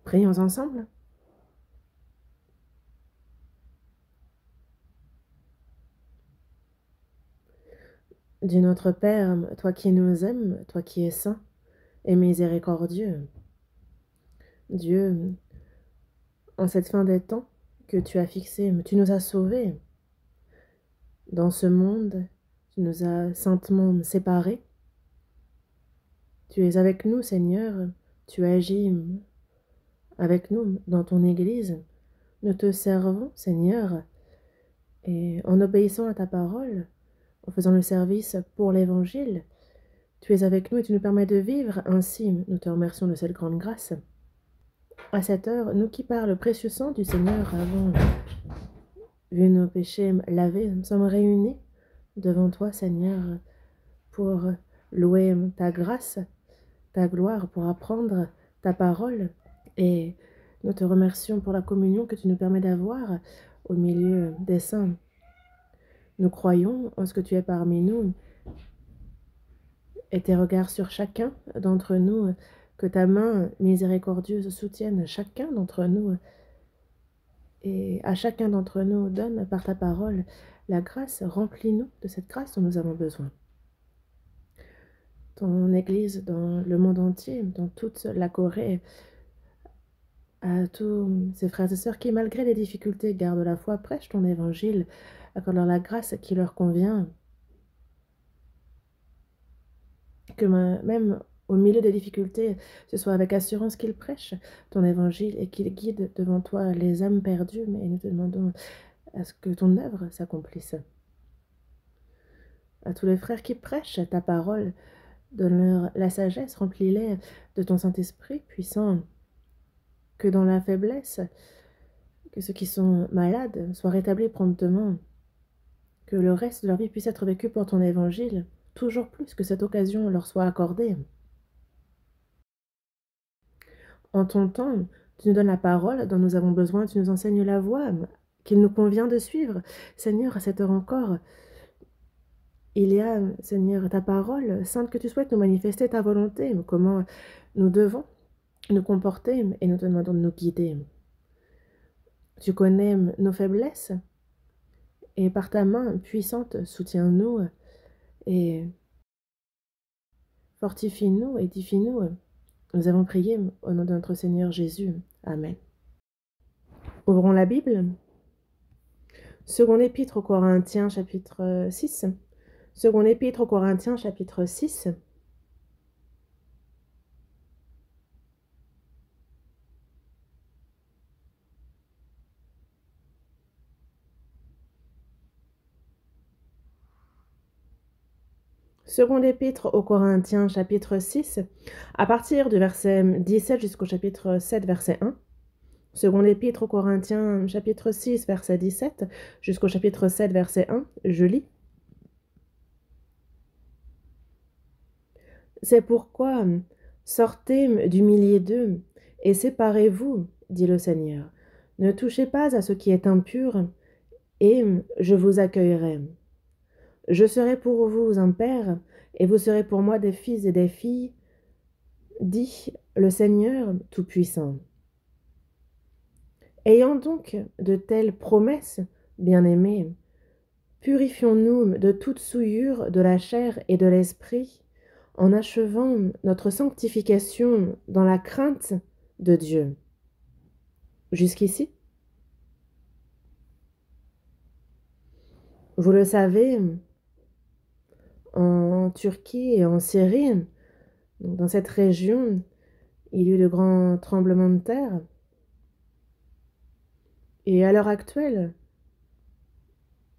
Prions ensemble. Dieu notre Père, toi qui nous aimes, toi qui es saint et miséricordieux, Dieu, en cette fin des temps que tu as fixée, tu nous as sauvés dans ce monde, tu nous as saintement séparés. Tu es avec nous, Seigneur, tu agis avec nous dans ton Église. Nous te servons, Seigneur, et en obéissant à ta parole, en faisant le service pour l'Évangile, tu es avec nous et tu nous permets de vivre ainsi. Nous te remercions de cette grande grâce. À cette heure, nous qui par le précieux sang du Seigneur avons vu nos péchés lavés, nous sommes réunis devant toi, Seigneur, pour louer ta grâce, ta gloire, pour apprendre ta parole. Et nous te remercions pour la communion que tu nous permets d'avoir au milieu des saints. Nous croyons en ce que tu es parmi nous et tes regards sur chacun d'entre nous, que ta main miséricordieuse soutienne chacun d'entre nous et à chacun d'entre nous donne par ta parole la grâce, remplis-nous de cette grâce dont nous avons besoin. Ton Église dans le monde entier, dans toute la Corée, à tous ces frères et sœurs qui, malgré les difficultés, gardent la foi, prêchent ton évangile, accorde-leur la grâce qui leur convient, que même au milieu des difficultés, ce soit avec assurance qu'ils prêchent ton évangile et qu'ils guident devant toi les âmes perdues, mais nous te demandons à ce que ton œuvre s'accomplisse. À tous les frères qui prêchent ta parole, donne-leur la sagesse, remplis-les de ton Saint-Esprit puissant, que dans la faiblesse, que ceux qui sont malades soient rétablis promptement, que le reste de leur vie puisse être vécu pour ton évangile, toujours plus que cette occasion leur soit accordée. En ton temps, tu nous donnes la parole dont nous avons besoin, tu nous enseignes la voie qu'il nous convient de suivre. Seigneur, à cette heure encore, il y a, Seigneur, ta parole sainte que tu souhaites nous manifester ta volonté, comment nous devons nous comporter et nous te demandons de nous guider. Tu connais nos faiblesses et par ta main puissante, soutiens-nous et fortifie-nous, édifie-nous. Nous avons prié au nom de notre Seigneur Jésus. Amen. Ouvrons la Bible. Seconde épître aux Corinthiens, chapitre 6. Seconde épître aux Corinthiens, chapitre 6. Seconde épître aux Corinthiens, chapitre 6, à partir du verset 17 jusqu'au chapitre 7, verset 1. Seconde épître aux Corinthiens, chapitre 6, verset 17, jusqu'au chapitre 7, verset 1, je lis. C'est pourquoi sortez du milieu d'eux et séparez-vous, dit le Seigneur. Ne touchez pas à ce qui est impur, et je vous accueillerai. Je serai pour vous un père, et vous serez pour moi des fils et des filles, dit le Seigneur Tout-Puissant. Ayant donc de telles promesses, bien-aimés, purifions-nous de toute souillure de la chair et de l'esprit, en achevant notre sanctification dans la crainte de Dieu. Jusqu'ici, vous le savez, en Turquie et en Syrie, dans cette région, il y a eu de grands tremblements de terre. Et à l'heure actuelle,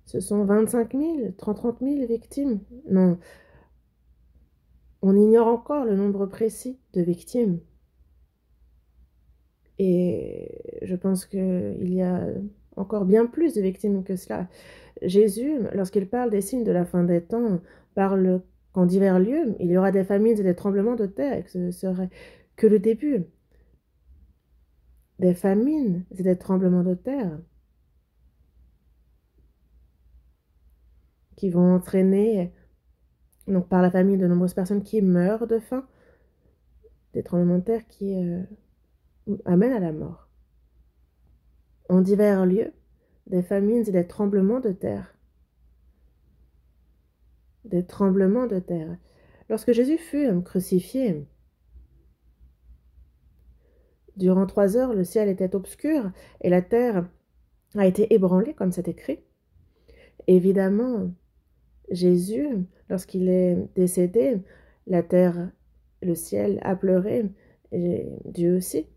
ce sont 25 000, 30 000 victimes. Non, on ignore encore le nombre précis de victimes. Et je pense qu'il y a encore bien plus de victimes que cela. Jésus, lorsqu'il parle des signes de la fin des temps, parle qu'en divers lieux, il y aura des famines et des tremblements de terre, et que ce serait que le début. Des famines et des tremblements de terre qui vont entraîner, donc par la famine, de nombreuses personnes qui meurent de faim, des tremblements de terre qui amène à la mort. En divers lieux, des famines et des tremblements de terre. Des tremblements de terre. Lorsque Jésus fut crucifié, durant 3 heures, le ciel était obscur et la terre a été ébranlée, comme c'est écrit. Évidemment, Jésus, lorsqu'il est décédé, la terre, le ciel a pleuré, et Dieu aussi.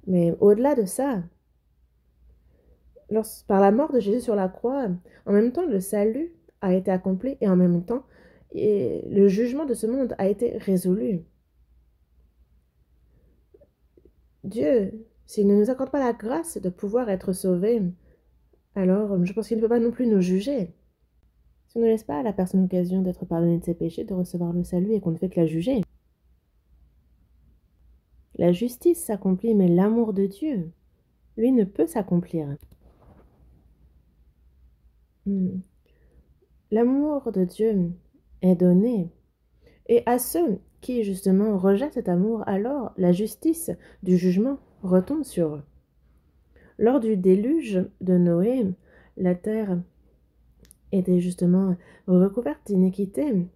Mais au-delà de ça, par la mort de Jésus sur la croix, en même temps, le salut a été accompli et en même temps, le jugement de ce monde a été résolu. Dieu, s'il ne nous accorde pas la grâce de pouvoir être sauvés, alors je pense qu'il ne peut pas non plus nous juger. Si on ne laisse pas à la personne l'occasion d'être pardonnée de ses péchés, de recevoir le salut et qu'on ne fait que la juger. La justice s'accomplit, mais l'amour de Dieu, lui, ne peut s'accomplir. L'amour de Dieu est donné. Et à ceux qui, justement, rejettent cet amour, alors la justice du jugement retombe sur eux. Lors du déluge de Noé, la terre était justement recouverte d'iniquité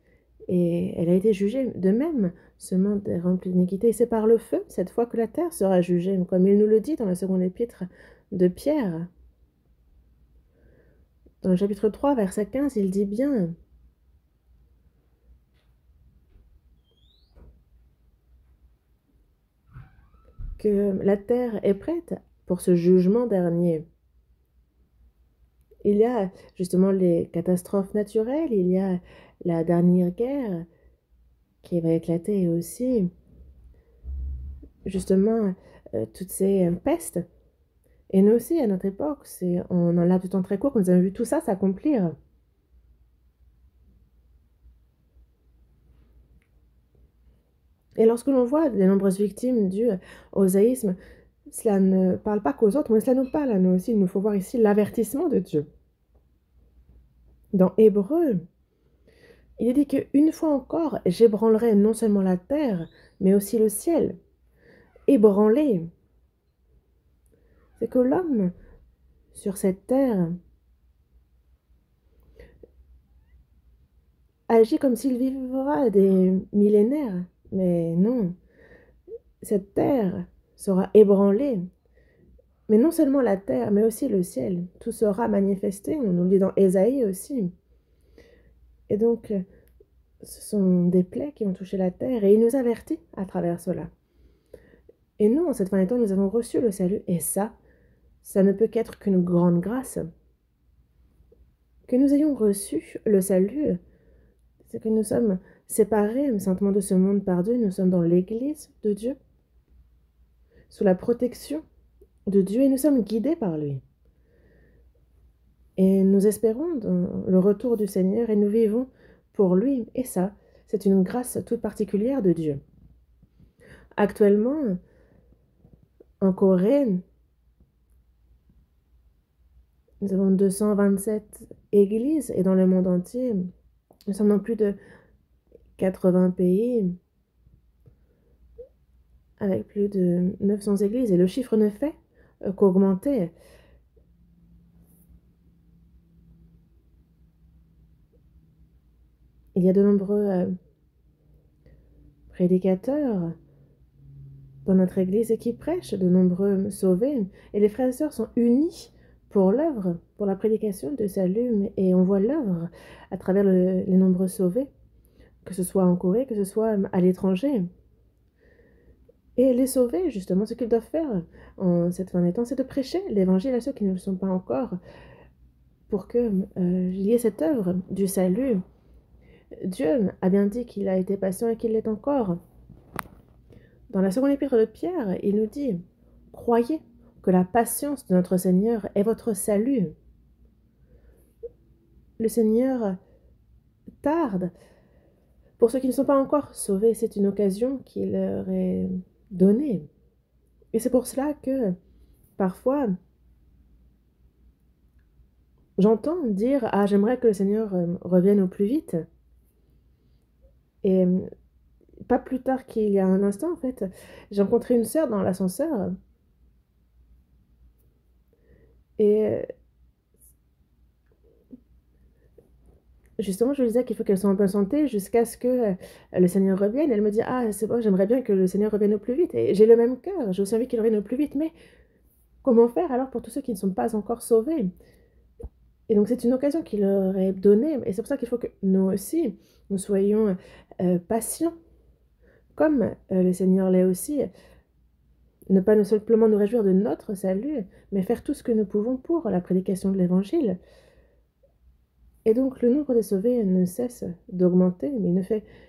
et elle a été jugée. De même, ce monde est rempli d'iniquité. Et c'est par le feu, cette fois, que la terre sera jugée, comme il nous le dit dans la seconde épître de Pierre. Dans le chapitre 3, verset 15, il dit bien que la terre est prête pour ce jugement dernier. Il y a justement les catastrophes naturelles, il y a la dernière guerre qui va éclater aussi, justement, toutes ces pestes. Et nous aussi, à notre époque, c'est en un laps de temps très court que nous avons vu tout ça s'accomplir. Et lorsque l'on voit les nombreuses victimes dues au zaïsme, cela ne parle pas qu'aux autres, mais cela nous parle à nous aussi. Il nous faut voir ici l'avertissement de Dieu. Dans Hébreu, il est dit qu'une fois encore, j'ébranlerai non seulement la terre, mais aussi le ciel. Ébranler, c'est que l'homme, sur cette terre, agit comme s'il vivra des millénaires. Mais non, cette terre sera ébranlée. Mais non seulement la terre, mais aussi le ciel. Tout sera manifesté, on nous le dit dans Ésaïe aussi. Et donc, ce sont des plaies qui ont touché la terre, et il nous avertit à travers cela. Et nous, en cette fin des temps, nous avons reçu le salut, et ça ne peut qu'être qu'une grande grâce. Que nous ayons reçu le salut, c'est que nous sommes séparés saintement de ce monde par Dieu, nous sommes dans l'Église de Dieu, sous la protection de Dieu, et nous sommes guidés par lui. Et nous espérons dans le retour du Seigneur, et nous vivons pour lui, et ça, c'est une grâce toute particulière de Dieu. Actuellement, en Corée, nous avons 227 églises, et dans le monde entier, nous sommes dans plus de 80 pays, avec plus de 900 églises, et le chiffre ne fait qu'augmenter. Il y a de nombreux prédicateurs dans notre église qui prêchent, de nombreux sauvés, et les frères et sœurs sont unis pour l'œuvre, pour la prédication de salut, et on voit l'œuvre à travers les nombreux sauvés, que ce soit en Corée, que ce soit à l'étranger. Et les sauvés, justement, ce qu'ils doivent faire en cette fin des temps, c'est de prêcher l'évangile à ceux qui ne le sont pas encore, pour qu'il y ait cette œuvre du salut. Dieu a bien dit qu'il a été patient et qu'il l'est encore. Dans la seconde épître de Pierre, il nous dit « Croyez que la patience de notre Seigneur est votre salut. » Le Seigneur tarde. Pour ceux qui ne sont pas encore sauvés, c'est une occasion qui leur est donnée. Et c'est pour cela que, parfois, j'entends dire « Ah, j'aimerais que le Seigneur revienne au plus vite. » Et pas plus tard qu'il y a un instant, en fait, j'ai rencontré une sœur dans l'ascenseur et justement, je lui disais qu'il faut qu'elle soit en bonne santé jusqu'à ce que le Seigneur revienne. Elle me dit: «Ah, c'est bon, j'aimerais bien que le Seigneur revienne au plus vite» et j'ai le même cœur, j'ai aussi envie qu'il revienne au plus vite, mais comment faire alors pour tous ceux qui ne sont pas encore sauvés? Et donc c'est une occasion qu'il leur est donnée et c'est pour ça qu'il faut que nous aussi, nous soyons, patients comme, le Seigneur l'est aussi. Ne pas nous simplement nous réjouir de notre salut, mais faire tout ce que nous pouvons pour la prédication de l'Évangile. Et donc le nombre des sauvés ne cesse d'augmenter, mais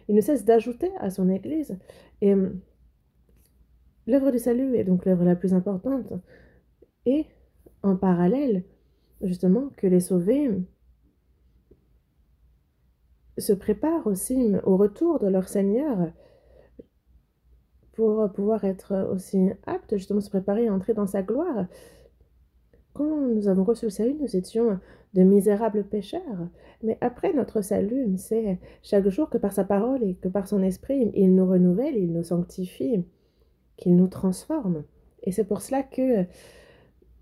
il ne cesse d'ajouter à son Église. Et l'œuvre du salut est donc l'œuvre la plus importante. Et en parallèle, justement, que les sauvés se préparent aussi au retour de leur Seigneur pour pouvoir être aussi aptes, justement, se préparer à entrer dans sa gloire. Quand nous avons reçu le salut, nous étions de misérables pécheurs. Mais après notre salut, c'est chaque jour que par sa parole et que par son esprit, il nous renouvelle, il nous sanctifie, qu'il nous transforme. Et c'est pour cela que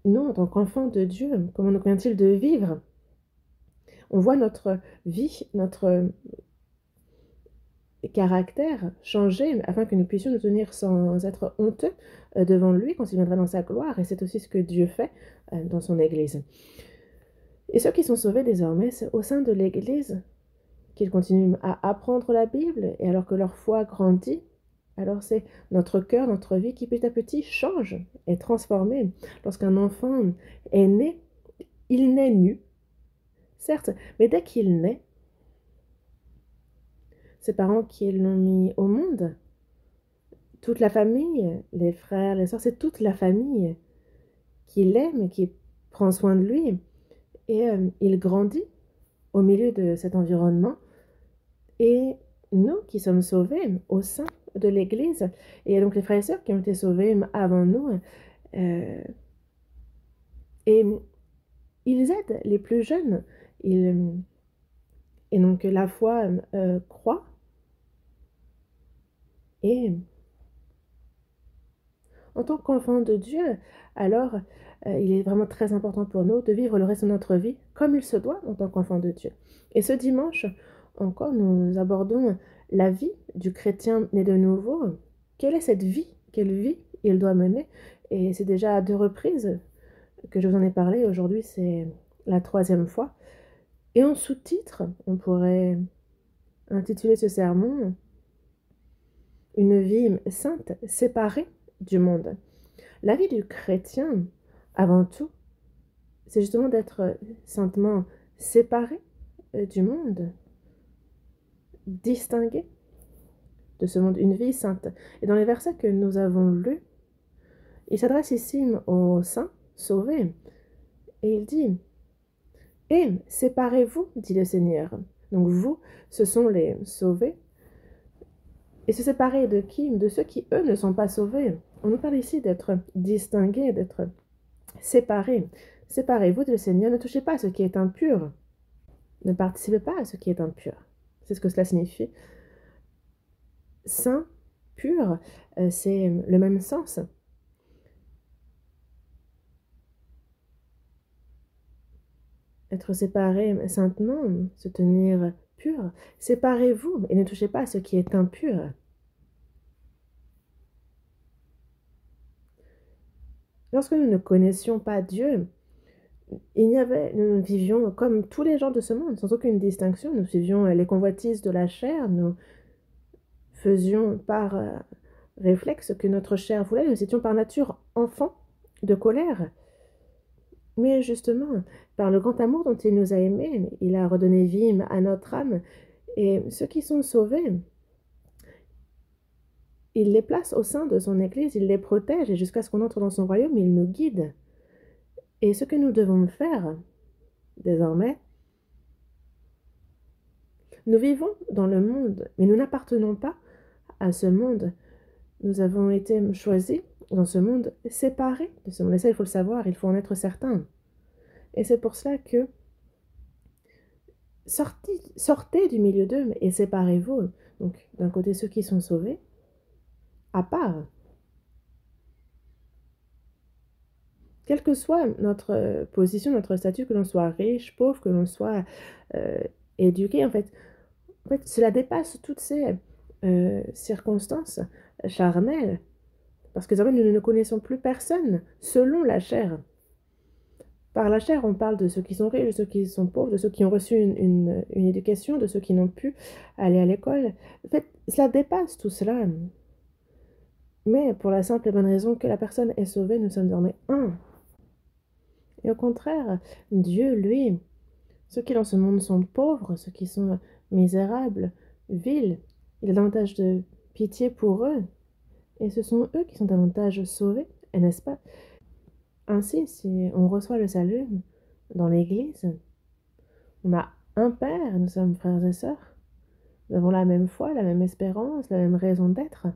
nous, en tant qu'enfants de Dieu, comment nous convient-il de vivre? On voit notre vie, notre caractère changer afin que nous puissions nous tenir sans être honteux devant lui quand il viendra dans sa gloire. Et c'est aussi ce que Dieu fait dans son Église. Et ceux qui sont sauvés désormais, c'est au sein de l'Église qu'ils continuent à apprendre la Bible, et alors que leur foi grandit, alors c'est notre cœur, notre vie qui petit à petit change, est transformée. Lorsqu'un enfant est né, il naît nu, certes, mais dès qu'il naît, ses parents qui l'ont mis au monde, toute la famille, les frères, les sœurs, c'est toute la famille qui l'aime et qui prend soin de lui, et il grandit au milieu de cet environnement. Et nous qui sommes sauvés au sein de l'Église, et donc les frères et sœurs qui ont été sauvés avant nous, euh, et ils aident les plus jeunes. Et donc la foi croît, et en tant qu'enfant de Dieu, alors il est vraiment très important pour nous de vivre le reste de notre vie comme il se doit en tant qu'enfant de Dieu. Et ce dimanche, encore, nous abordons la vie du chrétien né de nouveau. Quelle est cette vie? Quelle vie il doit mener? Et c'est déjà à 2 reprises que je vous en ai parlé. Aujourd'hui, c'est la 3e fois. Et en sous-titre, on pourrait intituler ce sermon Une vie sainte, séparée du monde. La vie du chrétien, avant tout, c'est justement d'être saintement séparé du monde, distingué de ce monde, une vie sainte. Et dans les versets que nous avons lus, il s'adresse ici aux saints sauvés, et il dit « Et séparez-vous, dit le Seigneur. » Donc vous, ce sont les sauvés. Et se séparer de qui? De ceux qui, eux, ne sont pas sauvés. On nous parle ici d'être distingués, d'être séparés. Séparez-vous, dit le Seigneur, ne touchez pas à ce qui est impur. Ne participez pas à ce qui est impur. C'est ce que cela signifie. Saint, pur, c'est le même sens. Être séparé saintement, se tenir pur. Séparez-vous et ne touchez pas à ce qui est impur. Lorsque nous ne connaissions pas Dieu, nous vivions comme tous les gens de ce monde, sans aucune distinction. Nous suivions les convoitises de la chair, nous faisions par réflexe que notre chair voulait, nous étions par nature enfants de colère. Mais justement, par le grand amour dont il nous a aimés, il a redonné vie à notre âme. Et ceux qui sont sauvés, il les place au sein de son Église, il les protège, et jusqu'à ce qu'on entre dans son royaume, il nous guide. Et ce que nous devons faire, désormais, nous vivons dans le monde, mais nous n'appartenons pas à ce monde. Nous avons été choisis dans ce monde, séparés de ce monde. Et ça, il faut le savoir, il faut en être certain. Et c'est pour cela que sortez du milieu d'eux et séparez-vous. Donc, d'un côté, ceux qui sont sauvés, à part. Quelle que soit notre position, notre statut, que l'on soit riche, pauvre, que l'on soit euh, éduqué, en fait, cela dépasse toutes ces circonstances charnelles, parce que désormais, nous ne connaissons plus personne selon la chair. Par la chair, on parle de ceux qui sont riches, de ceux qui sont pauvres, de ceux qui ont reçu une éducation, de ceux qui n'ont pu aller à l'école. En fait, cela dépasse tout cela. Mais pour la simple et bonne raison que la personne est sauvée, nous sommes désormais un. Et au contraire, Dieu, lui, ceux qui dans ce monde sont pauvres, ceux qui sont misérables, vils, il a davantage de pitié pour eux. Et ce sont eux qui sont davantage sauvés, et n'est-ce pas? Ainsi, si on reçoit le salut dans l'Église, on a un Père, nous sommes frères et sœurs, nous avons la même foi, la même espérance, la même raison d'être.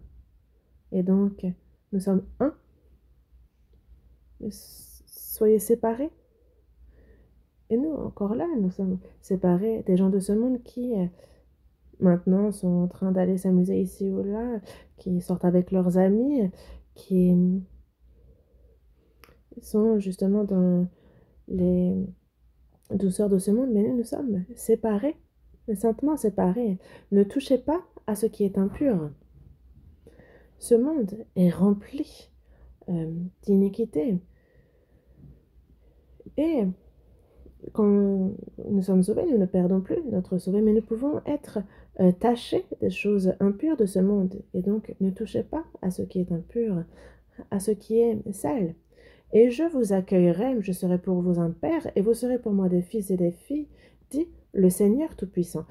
Et donc, nous sommes un. Soyez séparés. Et nous, encore là, nous sommes séparés des gens de ce monde qui, maintenant, sont en train d'aller s'amuser ici ou là, qui sortent avec leurs amis, qui sont justement dans les douceurs de ce monde. Mais nous sommes séparés, saintement séparés. Ne touchez pas à ce qui est impur. Ce monde est rempli d'iniquité. Et quand nous sommes sauvés, nous ne perdons plus notre sauvé, mais nous pouvons être tachés des choses impures de ce monde. Et donc, ne touchez pas à ce qui est impur, à ce qui est sale. Et je vous accueillerai, je serai pour vous un père, et vous serez pour moi des fils et des filles, dit le Seigneur Tout-Puissant.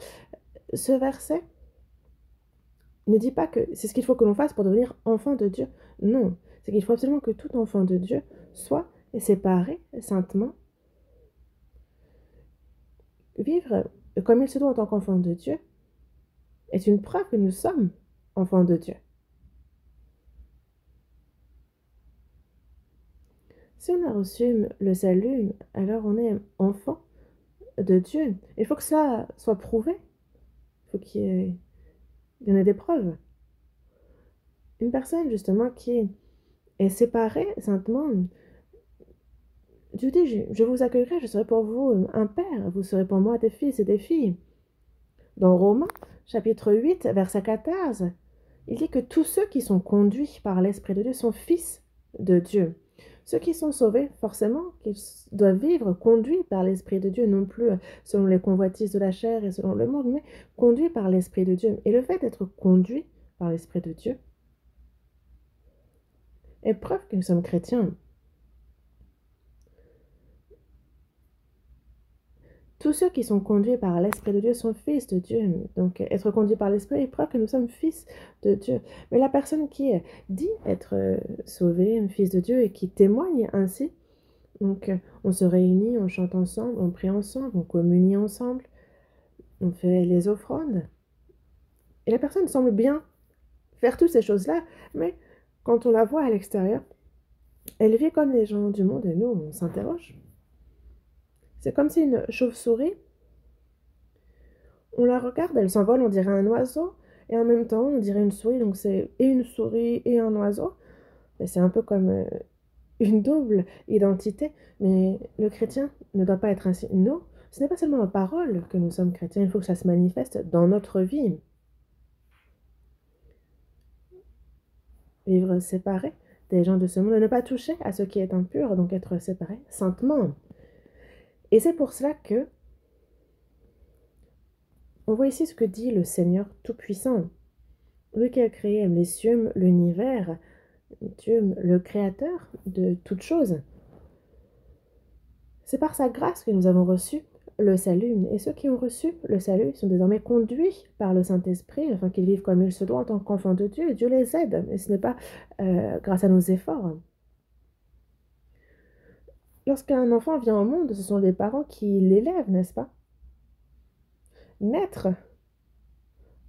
Ce verset ne dit pas que c'est ce qu'il faut que l'on fasse pour devenir enfant de Dieu. Non, c'est qu'il faut absolument que tout enfant de Dieu soit séparé saintement. Vivre comme il se doit en tant qu'enfant de Dieu est une preuve que nous sommes enfants de Dieu. Si on a reçu le salut, alors on est enfant de Dieu. Il faut que cela soit prouvé. Il faut qu'il y en ait des preuves. Une personne, justement, qui est séparée saintement, Dieu dit, je vous accueillerai, je serai pour vous un père, vous serez pour moi des fils et des filles. Dans Romains, chapitre 8, verset 14, il dit que tous ceux qui sont conduits par l'Esprit de Dieu sont fils de Dieu. Ceux qui sont sauvés, forcément, qu'ils doivent vivre conduits par l'Esprit de Dieu, non plus selon les convoitises de la chair et selon le monde, mais conduits par l'Esprit de Dieu. Et le fait d'être conduit par l'Esprit de Dieu est preuve que nous sommes chrétiens. Tous ceux qui sont conduits par l'Esprit de Dieu sont fils de Dieu. Donc, être conduit par l'Esprit est preuve que nous sommes fils de Dieu. Mais la personne qui dit être sauvée, fils de Dieu, et qui témoigne ainsi, donc on se réunit, on chante ensemble, on prie ensemble, on communie ensemble, on fait les offrandes. Et la personne semble bien faire toutes ces choses-là, mais quand on la voit à l'extérieur, elle vit comme les gens du monde et nous, on s'interroge. C'est comme si une chauve-souris, on la regarde, elle s'envole, on dirait un oiseau, et en même temps, on dirait une souris, donc c'est et une souris et un oiseau. Et c'est un peu comme une double identité, mais le chrétien ne doit pas être ainsi. Non, ce n'est pas seulement en parole que nous sommes chrétiens, il faut que ça se manifeste dans notre vie. Vivre séparé des gens de ce monde, ne pas toucher à ce qui est impur, donc être séparé saintement. Et c'est pour cela que on voit ici ce que dit le Seigneur Tout-Puissant. Lui qui a créé les cieux, l'univers, Dieu, le créateur de toutes choses. C'est par sa grâce que nous avons reçu le salut. Et ceux qui ont reçu le salut sont désormais conduits par le Saint-Esprit, afin qu'ils vivent comme il se doit en tant qu'enfants de Dieu. Et Dieu les aide, et ce n'est pas grâce à nos efforts. Lorsqu'un enfant vient au monde, ce sont les parents qui l'élèvent, n'est-ce pas? Naître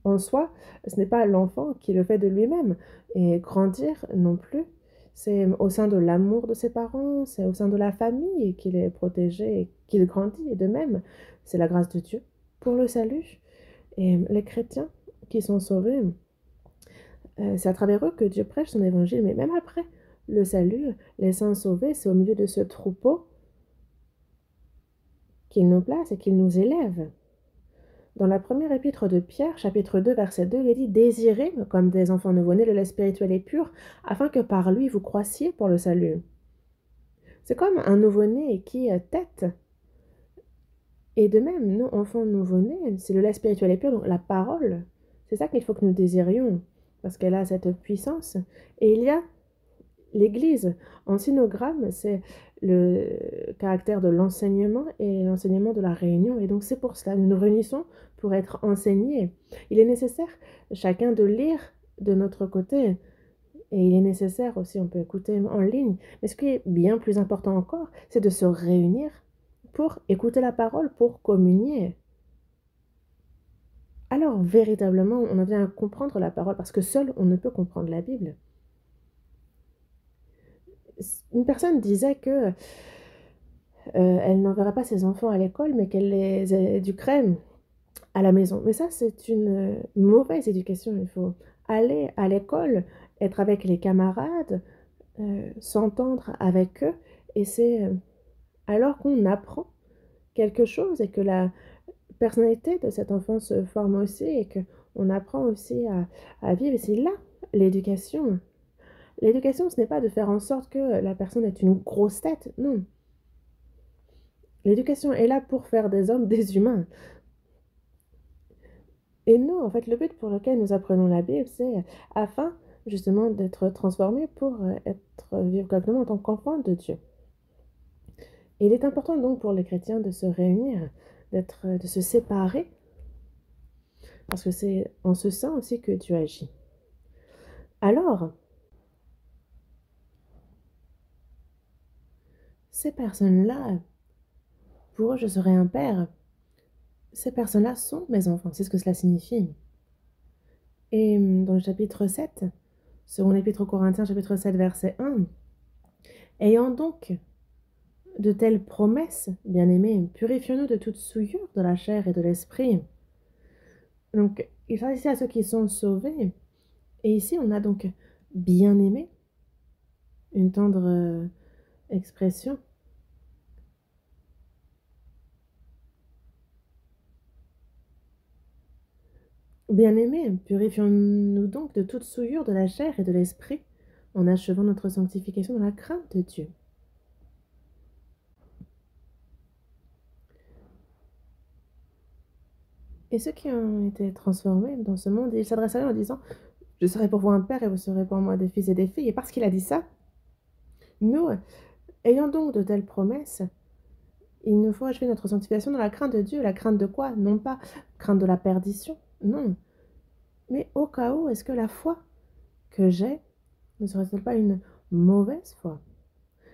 en soi, ce n'est pas l'enfant qui le fait de lui-même. Et grandir non plus, c'est au sein de l'amour de ses parents, c'est au sein de la famille qu'il est protégé et qu'il grandit. Et de même, c'est la grâce de Dieu pour le salut. Et les chrétiens qui sont sauvés, c'est à travers eux que Dieu prêche son évangile. Mais même après le salut, les saints sauvés, c'est au milieu de ce troupeau qu'il nous place et qu'il nous élève. Dans la première épître de Pierre, chapitre 2, verset 2, il est dit « Désirez, comme des enfants nouveau-nés, le lait spirituel et pur, afin que par lui vous croissiez pour le salut. » C'est comme un nouveau-né qui tète. Et de même, nous, enfants nouveau-nés, c'est le lait spirituel et pur, donc la parole. C'est ça qu'il faut que nous désirions, parce qu'elle a cette puissance. Et il y a l'Église. En sinogramme, c'est le caractère de l'enseignement et l'enseignement de la réunion. Et donc c'est pour cela, nous nous réunissons pour être enseignés. Il est nécessaire chacun de lire de notre côté. Et il est nécessaire aussi, on peut écouter en ligne. Mais ce qui est bien plus important encore, c'est de se réunir pour écouter la parole, pour communier. Alors véritablement, on en vient à comprendre la parole, parce que seul, on ne peut comprendre la Bible. Une personne disait que elle n'enverrait pas ses enfants à l'école, mais qu'elle les éduquerait à la maison. Mais ça, c'est une mauvaise éducation. Il faut aller à l'école, être avec les camarades, s'entendre avec eux. Et c'est alors qu'on apprend quelque chose et que la personnalité de cet enfant se forme aussi et qu'on apprend aussi à vivre. Et c'est là l'éducation. L'éducation, ce n'est pas de faire en sorte que la personne ait une grosse tête, non. L'éducation est là pour faire des hommes des humains. Et nous, en fait, le but pour lequel nous apprenons la Bible, c'est afin justement d'être transformés pour vivre correctement en tant qu'enfants de Dieu. Et il est important donc pour les chrétiens de se réunir, de se séparer, parce que c'est en ce sens aussi que Dieu agit. Alors, ces personnes-là, pour eux, je serai un père. Ces personnes-là sont mes enfants, c'est ce que cela signifie. Et dans le chapitre 7, second épître aux Corinthiens, chapitre 7, verset 1, « Ayant donc de telles promesses, bien-aimés, purifions-nous de toute souillure de la chair et de l'esprit. » Donc, il s'agit ici à ceux qui sont sauvés. Et ici, on a donc bien-aimé, une tendre expression. Bien-aimés, purifions-nous donc de toute souillure de la chair et de l'esprit, en achevant notre sanctification dans la crainte de Dieu. Et ceux qui ont été transformés dans ce monde, ils s'adressent à eux en disant « Je serai pour vous un père et vous serez pour moi des fils et des filles. » Et parce qu'il a dit ça, nous, ayant donc de telles promesses, il nous faut achever notre sanctification dans la crainte de Dieu. La crainte de quoi? Non pas crainte de la perdition, non. Mais au cas où, est-ce que la foi que j'ai ne serait-elle pas une mauvaise foi?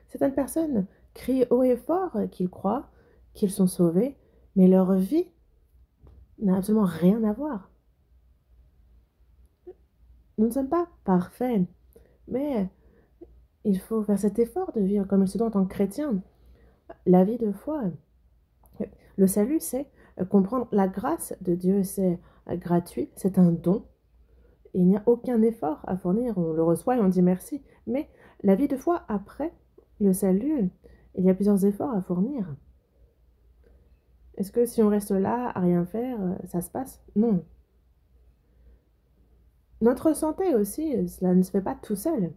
Certaines personnes crient haut et fort qu'ils croient, qu'ils sont sauvés, mais leur vie n'a absolument rien à voir. Nous ne sommes pas parfaits, mais il faut faire cet effort de vivre comme il se doit en tant que chrétien. La vie de foi, le salut, c'est comprendre la grâce de Dieu, c'est gratuit, c'est un don. Il n'y a aucun effort à fournir, on le reçoit et on dit merci. Mais la vie de foi après le salut, il y a plusieurs efforts à fournir. Est-ce que si on reste là à rien faire, ça se passe? Non. Notre santé aussi, cela ne se fait pas tout seul.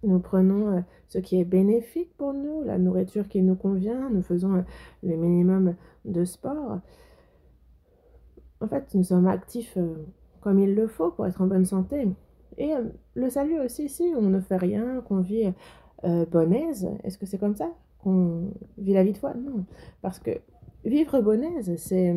Nous prenons ce qui est bénéfique pour nous, la nourriture qui nous convient, nous faisons le minimum de sport. En fait, nous sommes actifs comme il le faut pour être en bonne santé. Et le salut aussi, si on ne fait rien, qu'on vit bonne aise, est-ce que c'est comme ça qu'on vit la vie de foi? Non, parce que vivre bonne aise, c'est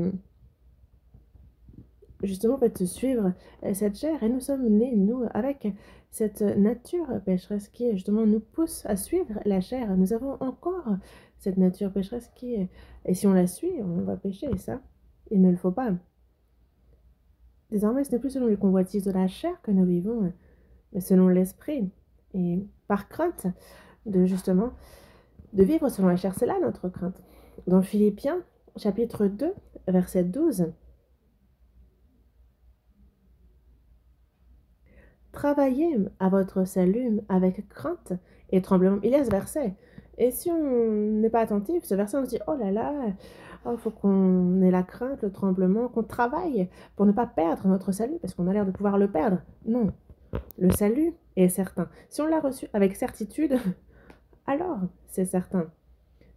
justement en fait suivre cette chair. Et nous sommes nés, nous, avec cette nature pécheresse qui justement nous pousse à suivre la chair. Nous avons encore cette nature pécheresse qui, et si on la suit, on va pécher, et ça, il ne le faut pas. Désormais, ce n'est plus selon les convoitises de la chair que nous vivons, mais selon l'esprit. Et par crainte de justement de vivre selon la chair, c'est là notre crainte. Dans Philippiens, chapitre 2, verset 12. Travaillez à votre salut avec crainte et tremblement. Il y a ce verset. Et si on n'est pas attentif, ce verset, on se dit, oh là là, il faut qu'on ait la crainte, le tremblement, qu'on travaille pour ne pas perdre notre salut, parce qu'on a l'air de pouvoir le perdre. Non, le salut est certain. Si on l'a reçu avec certitude, alors c'est certain.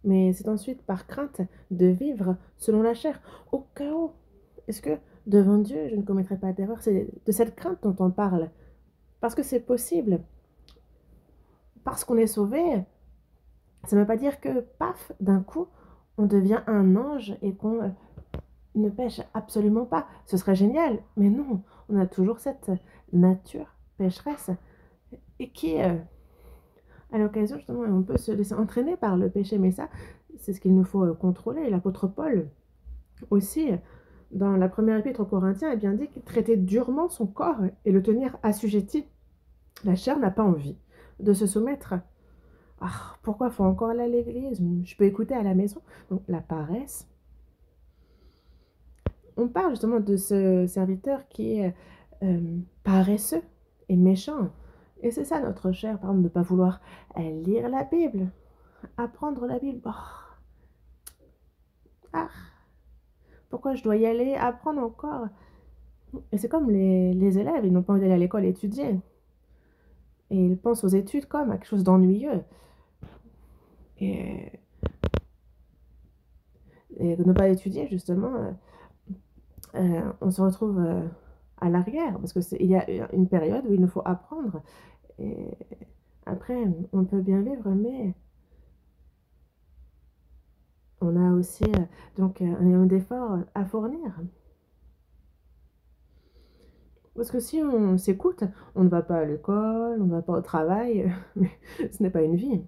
Mais c'est ensuite par crainte de vivre selon la chair. Au cas où, est-ce que devant Dieu, je ne commettrai pas d'erreur? C'est de cette crainte dont on parle. Parce que c'est possible. Parce qu'on est sauvé, ça ne veut pas dire que, paf, d'un coup, on devient un ange et qu'on ne pêche absolument pas. Ce serait génial, mais non, on a toujours cette nature pécheresse et qui, à l'occasion, justement, on peut se laisser entraîner par le péché, mais ça, c'est ce qu'il nous faut contrôler. L'apôtre Paul, aussi, dans la première épître aux Corinthiens, est bien dit qu'il traitait durement son corps et le tenir assujetti. La chair n'a pas envie de se soumettre. Ah, pourquoi faut encore aller à l'église? Je peux écouter à la maison. Donc, la paresse. On parle justement de ce serviteur qui est paresseux et méchant. Et c'est ça notre chair, par exemple, de ne pas vouloir lire la Bible, apprendre la Bible. Oh. Ah, pourquoi je dois y aller, apprendre encore? Et c'est comme les élèves, ils n'ont pas envie d'aller à l'école étudier. Et ils pensent aux études comme à quelque chose d'ennuyeux. Et, et ne pas étudier, justement, on se retrouve à l'arrière, parce qu'il y a une période où il nous faut apprendre. Et après, on peut bien vivre, mais on a aussi donc un effort à fournir. Parce que si on s'écoute, on ne va pas à l'école, on ne va pas au travail, mais ce n'est pas une vie.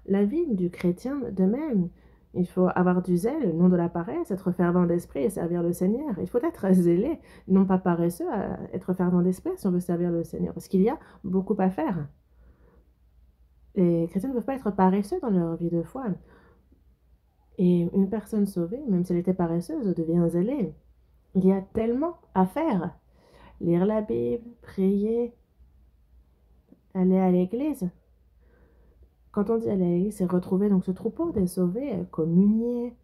La vie du chrétien, de même, il faut avoir du zèle, non de la paresse, être fervent d'esprit et servir le Seigneur. Il faut être zélé, non pas paresseux, à être fervent d'esprit si on veut servir le Seigneur, parce qu'il y a beaucoup à faire. Les chrétiens ne peuvent pas être paresseux dans leur vie de foi. Et une personne sauvée, même si elle était paresseuse, devient zélée. Il y a tellement à faire. Lire la Bible, prier, aller à l'église. Quand on dit aller à l'église, c'est retrouver donc ce troupeau des sauvés, communier,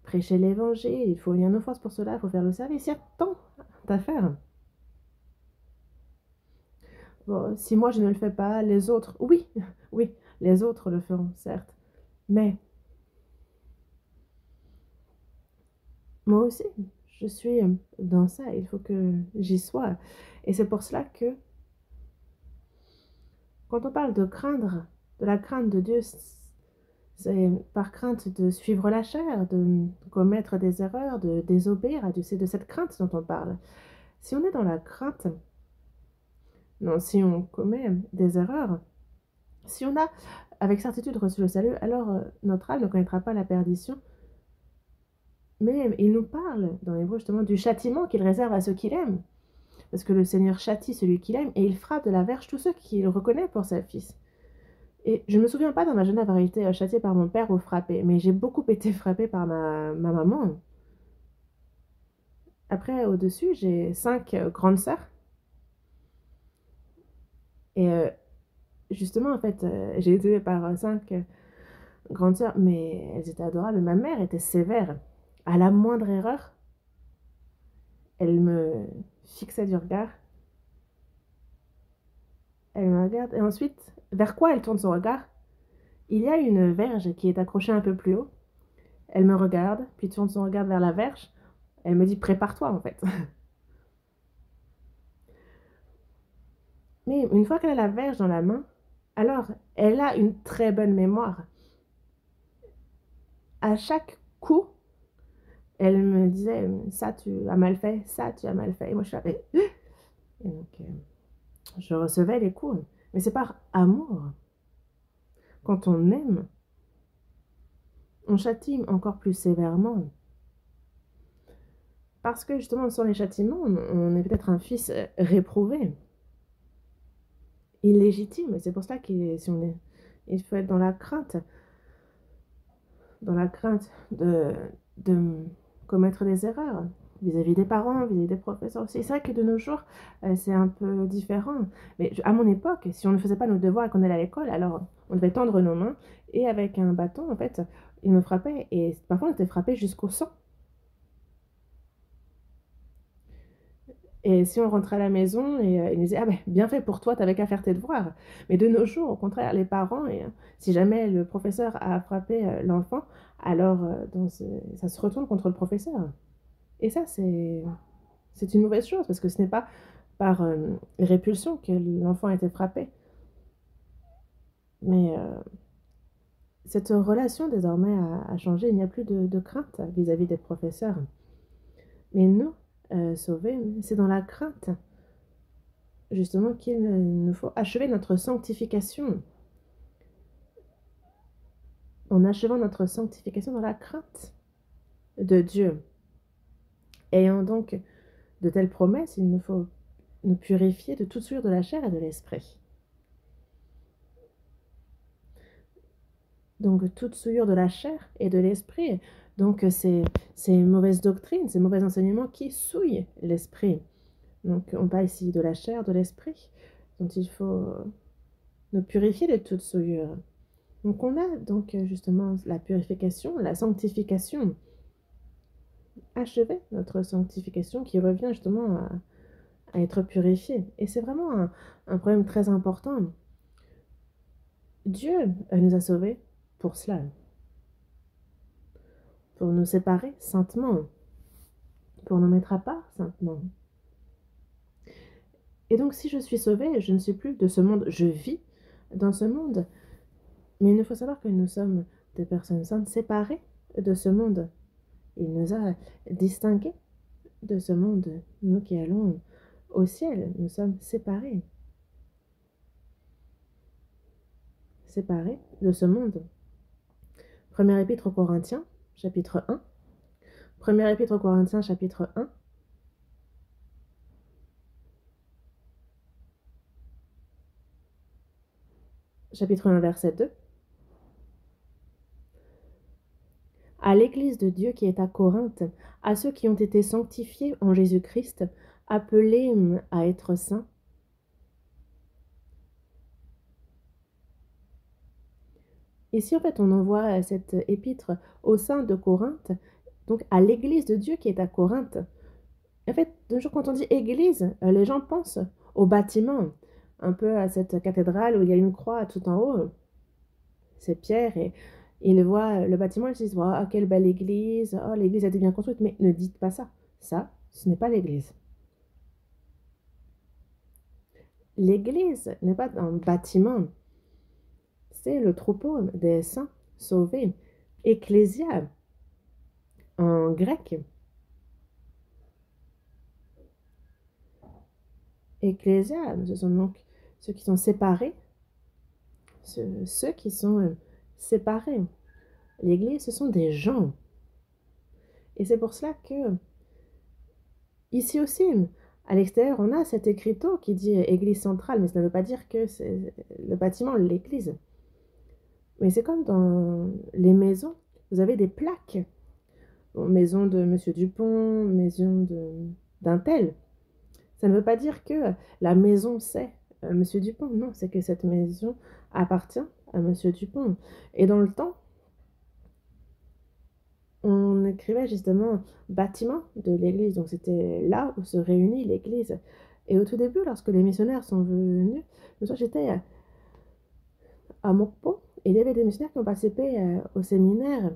prêcher l'évangile. Il faut une offense pour cela, il faut faire le service. Il y a tant à faire. Bon, si moi je ne le fais pas, les autres, oui, oui, les autres le feront, certes. Mais moi aussi, je suis dans ça, il faut que j'y sois. Et c'est pour cela que quand on parle de craindre, de la crainte de Dieu, c'est par crainte de suivre la chair, de commettre des erreurs, de désobéir à Dieu. C'est de cette crainte dont on parle. Si on est dans la crainte, non, si on commet des erreurs, si on a avec certitude reçu le salut, alors notre âme ne connaîtra pas la perdition. Mais il nous parle dans l'Hébreu justement du châtiment qu'il réserve à ceux qu'il aime. Parce que le Seigneur châtie celui qu'il aime et il frappe de la verge tous ceux qu'il reconnaît pour sa fils. Et je ne me souviens pas dans ma jeune avoir été châtiée par mon père ou frappée, mais j'ai beaucoup été frappée par ma maman. Après, au-dessus, j'ai 5 grandes sœurs. Et justement, en fait, j'ai été élevée par 5 grandes sœurs, mais elles étaient adorables. Ma mère était sévère. À la moindre erreur, elle me fixait du regard. Elle me regarde. Et ensuite, vers quoi elle tourne son regard? Il y a une verge qui est accrochée un peu plus haut. Elle me regarde, puis tourne son regard vers la verge. Elle me dit prépare-toi en fait. Mais une fois qu'elle a la verge dans la main, alors elle a une très bonne mémoire. À chaque coup, elle me disait ça tu as mal fait, ça tu as mal fait. Et moi je savais. Et donc je recevais les coups. Mais c'est par amour. Quand on aime, on châtie encore plus sévèrement. Parce que justement, sans les châtiments, on est peut-être un fils réprouvé, illégitime. Et c'est pour ça qu'il si on est, il faut être dans la crainte de commettre des erreurs vis-à-vis des parents, vis-à-vis des professeurs aussi. C'est vrai que de nos jours, c'est un peu différent. Mais à mon époque, si on ne faisait pas nos devoirs et qu'on allait à l'école, alors on devait tendre nos mains et avec un bâton, en fait, il nous frappait et parfois on était frappé jusqu'au sang. Et si on rentrait à la maison et il nous disait: «Ah ben, bien fait pour toi, t'avais qu'à faire tes devoirs». Mais de nos jours, au contraire, les parents et si jamais le professeur a frappé, l'enfant, alors, ça se retourne contre le professeur. Et ça, c'est une mauvaise chose parce que ce n'est pas par, répulsion que l'enfant a été frappé. Mais, cette relation désormais a changé. Il n'y a plus de crainte vis-à-vis des professeurs. Mais nous, sauvés, c'est dans la crainte justement qu'il nous faut achever notre sanctification. En achevant notre sanctification dans la crainte de Dieu. Ayant donc de telles promesses, il nous faut nous purifier de toute souillure de la chair et de l'esprit. Donc toute souillure de la chair et de l'esprit. Donc ces mauvaises doctrines, ces mauvais enseignements qui souillent l'esprit. Donc on parle ici de la chair, de l'esprit, dont il faut nous purifier de toute souillure. Donc on a donc justement la purification, la sanctification. Achever notre sanctification qui revient justement à être purifié. Et c'est vraiment un problème très important. Dieu nous a sauvés pour cela, pour nous séparer saintement, pour nous mettre à part saintement. Et donc si je suis sauvée, je ne suis plus de ce monde, je vis dans ce monde. Mais il nous faut savoir que nous sommes des personnes saintes séparées de ce monde. Il nous a distingués de ce monde. Nous qui allons au ciel, nous sommes séparés. Séparés de ce monde. Première épître aux Corinthiens, chapitre 1. Première épître aux Corinthiens, chapitre 1. Chapitre 1, verset 2. À l'église de Dieu qui est à Corinthe, à ceux qui ont été sanctifiés en Jésus-Christ, appelés à être saints. Ici, en fait, on envoie cette épître au sein de Corinthe, donc à l'église de Dieu qui est à Corinthe. En fait, de jour quand on dit église, les gens pensent au bâtiment, un peu à cette cathédrale où il y a une croix tout en haut. C'est Pierre et ils voient le bâtiment, ils se disent: «Waouh, quelle belle église, oh l'église a été bien construite», mais ne dites pas ça. Ça, ce n'est pas l'église. L'église n'est pas un bâtiment, c'est le troupeau des saints sauvés. Ecclésia, en grec. Ecclésia, ce sont donc ceux qui sont séparés, ceux qui sont séparés. L'église, ce sont des gens. Et c'est pour cela que, ici aussi, à l'extérieur, on a cet écriteau qui dit église centrale, mais ça ne veut pas dire que c'est le bâtiment, l'église. Mais c'est comme dans les maisons, vous avez des plaques. Bon, maison de Monsieur Dupont, maison d'un tel. Ça ne veut pas dire que la maison c'est Monsieur Dupont. Non, c'est que cette maison appartient à Monsieur Dupont. Et dans le temps, on écrivait justement bâtiment de l'église. Donc c'était là où se réunit l'église. Et au tout début, lorsque les missionnaires sont venus, j'étais à Mokpo et il y avait des missionnaires qui ont participé au séminaire.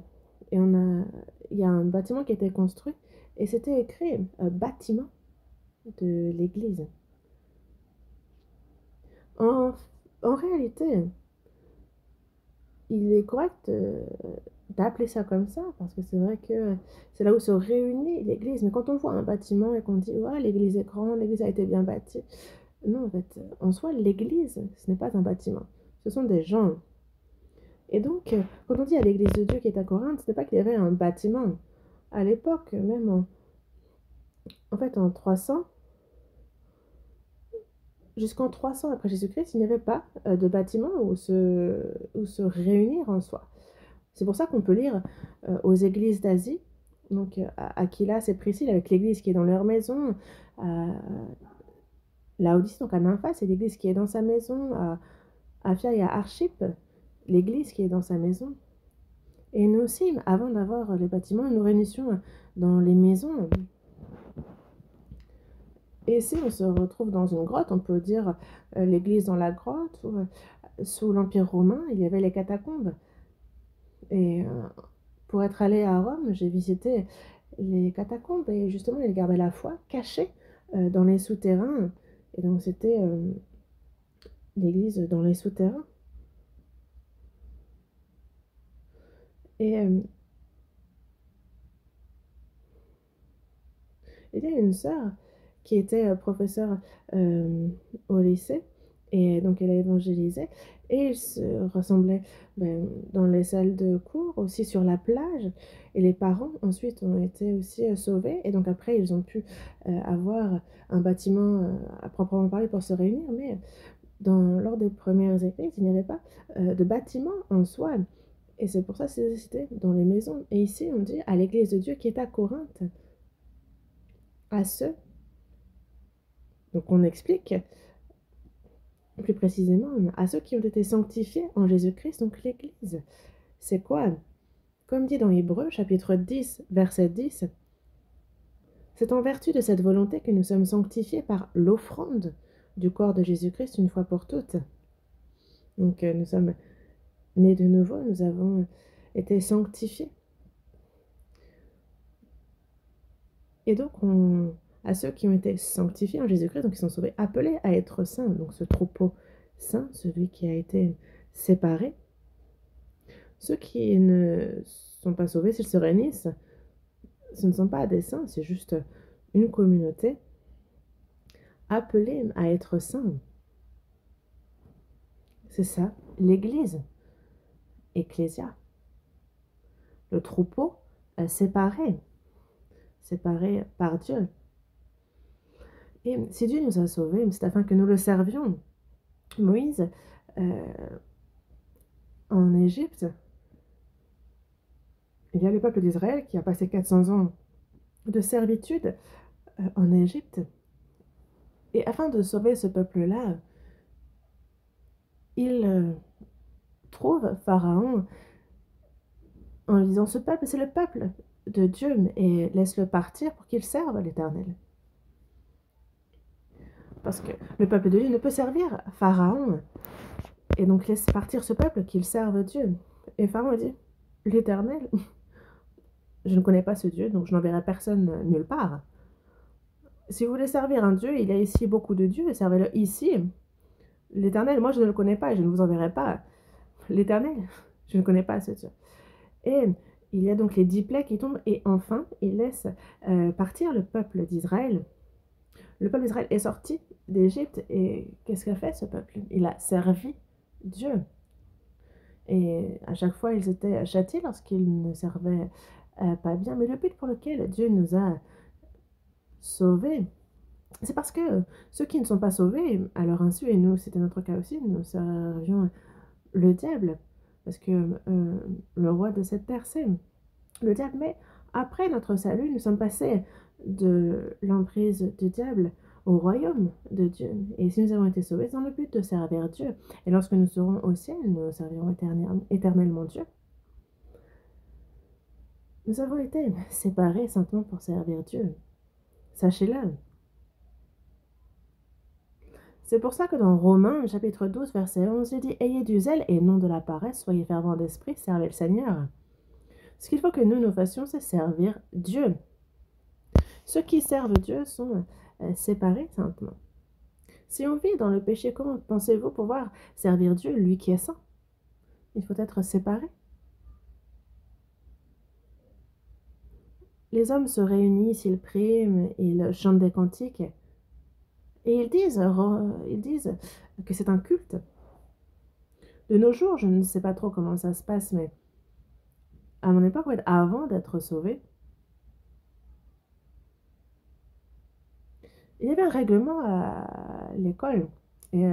Et il y a un bâtiment qui a été construit et c'était écrit bâtiment de l'église. En, en réalité, il est correct d'appeler ça comme ça, parce que c'est vrai que c'est là où se réunit l'église. Mais quand on voit un bâtiment et qu'on dit ouais, l'église est grande, l'église a été bien bâtie, non, en fait, en soi, l'église, ce n'est pas un bâtiment, ce sont des gens. Et donc, quand on dit à l'église de Dieu qui est à Corinthe, ce n'est pas qu'il y avait un bâtiment. À l'époque, même en fait, en 300, jusqu'en 300 après Jésus-Christ, il n'y avait pas de bâtiment où se réunir en soi. C'est pour ça qu'on peut lire aux églises d'Asie Donc, Aquilas et Priscille, avec l'église qui est dans leur maison. Laodicée, donc à Nymphas, c'est l'église qui est dans sa maison. À Phia et à Archippe, l'église qui est dans sa maison. Et nous aussi, avant d'avoir les bâtiments, nous réunissions dans les maisons. Et si on se retrouve dans une grotte, on peut dire l'église dans la grotte, ou sous l'Empire romain, il y avait les catacombes. Et pour être allé à Rome, j'ai visité les catacombes et justement, ils gardaient la foi cachée dans les souterrains. Et donc, c'était l'église dans les souterrains. Et il y a une sœur qui était professeure au lycée, et donc elle a évangélisé, et ils se rassemblaient dans les salles de cours, aussi sur la plage, et les parents ensuite ont été aussi sauvés, et donc après ils ont pu avoir un bâtiment à proprement parler pour se réunir, mais lors des premières églises, il n'y avait pas de bâtiment en soi, et c'est pour ça que c'était dans les maisons. Et ici on dit à l'église de Dieu qui est à Corinthe, à ceux. Donc on explique plus précisément à ceux qui ont été sanctifiés en Jésus-Christ, donc l'Église. C'est quoi? Comme dit dans Hébreux, chapitre 10, verset 10, c'est en vertu de cette volonté que nous sommes sanctifiés par l'offrande du corps de Jésus-Christ une fois pour toutes. Donc nous sommes nés de nouveau, nous avons été sanctifiés. Et donc à ceux qui ont été sanctifiés en Jésus-Christ, donc qui sont sauvés, appelés à être saints, donc ce troupeau saint, celui qui a été séparé. Ceux qui ne sont pas sauvés, s'ils se réunissent, ce ne sont pas des saints, c'est juste une communauté appelée à être saint. C'est ça, l'Église, Ecclésia, le troupeau séparé par Dieu. Et si Dieu nous a sauvés, c'est afin que nous le servions. Moïse, en Égypte, il y a le peuple d'Israël qui a passé 400 ans de servitude en Égypte. Et afin de sauver ce peuple-là, il trouve Pharaon en lui disant: ce peuple, c'est le peuple de Dieu, et laisse-le partir pour qu'il serve l'Éternel. Parce que le peuple de Dieu ne peut servir Pharaon, et donc laisse partir ce peuple qu'il serve Dieu. Et Pharaon dit: l'Éternel, je ne connais pas ce Dieu, donc je n'enverrai personne nulle part. Si vous voulez servir un Dieu, il y a ici beaucoup de dieux, servez-le ici. L'Éternel, moi je ne le connais pas et je ne vous enverrai pas. L'Éternel, je ne connais pas ce Dieu. Et il y a donc les 10 plaies qui tombent, et enfin, il laisse partir le peuple d'Israël. Le peuple d'Israël est sorti d'Égypte, et qu'est-ce qu'a fait ce peuple? Il a servi Dieu. Et à chaque fois, ils étaient châtiés lorsqu'ils ne servaient pas bien. Mais le but pour lequel Dieu nous a sauvés, c'est parce que ceux qui ne sont pas sauvés, à leur insu, et nous, c'était notre cas aussi, nous servions le diable. Parce que le roi de cette terre, c'est le diable. Mais après notre salut, nous sommes passés de l'emprise du diable au royaume de Dieu. Et si nous avons été sauvés, c'est dans le but de servir Dieu. Et lorsque nous serons au ciel, nous servirons éternellement Dieu. Nous avons été séparés simplement pour servir Dieu. Sachez-le. C'est pour ça que dans Romains, chapitre 12, verset 11, il dit: ayez du zèle et non de la paresse, soyez fervents d'esprit, servez le Seigneur. Ce qu'il faut que nous fassions, c'est servir Dieu. Ceux qui servent Dieu sont séparés simplement. Si on vit dans le péché, comment pensez-vous pouvoir servir Dieu, lui qui est saint? Il faut être séparé. Les hommes se réunissent, ils prient, ils chantent des cantiques, et ils disent que c'est un culte. De nos jours, je ne sais pas trop comment ça se passe, mais à mon époque, avant d'être sauvé, il y avait un règlement à l'école. Et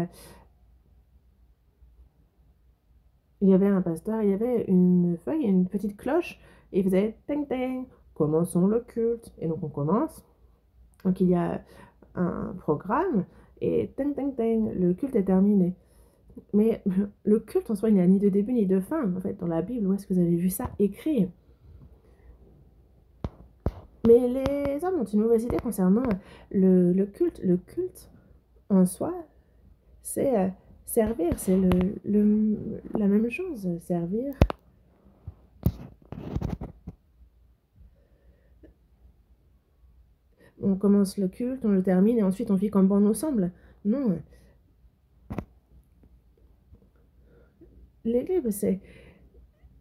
il y avait un pasteur, il y avait une feuille, une petite cloche, et il faisait ting ting, commençons le culte. Et donc on commence. Donc il y a un programme et tang tang tang, le culte est terminé. Mais le culte en soi, il n'y a ni de début ni de fin. En fait, dans la Bible, où est-ce que vous avez vu ça écrit? Mais les hommes ont une mauvaise idée concernant le culte. Le culte, en soi, c'est servir. C'est la même chose. Servir. On commence le culte, on le termine et ensuite on vit comme bon nous semble. Non. L'église, c'est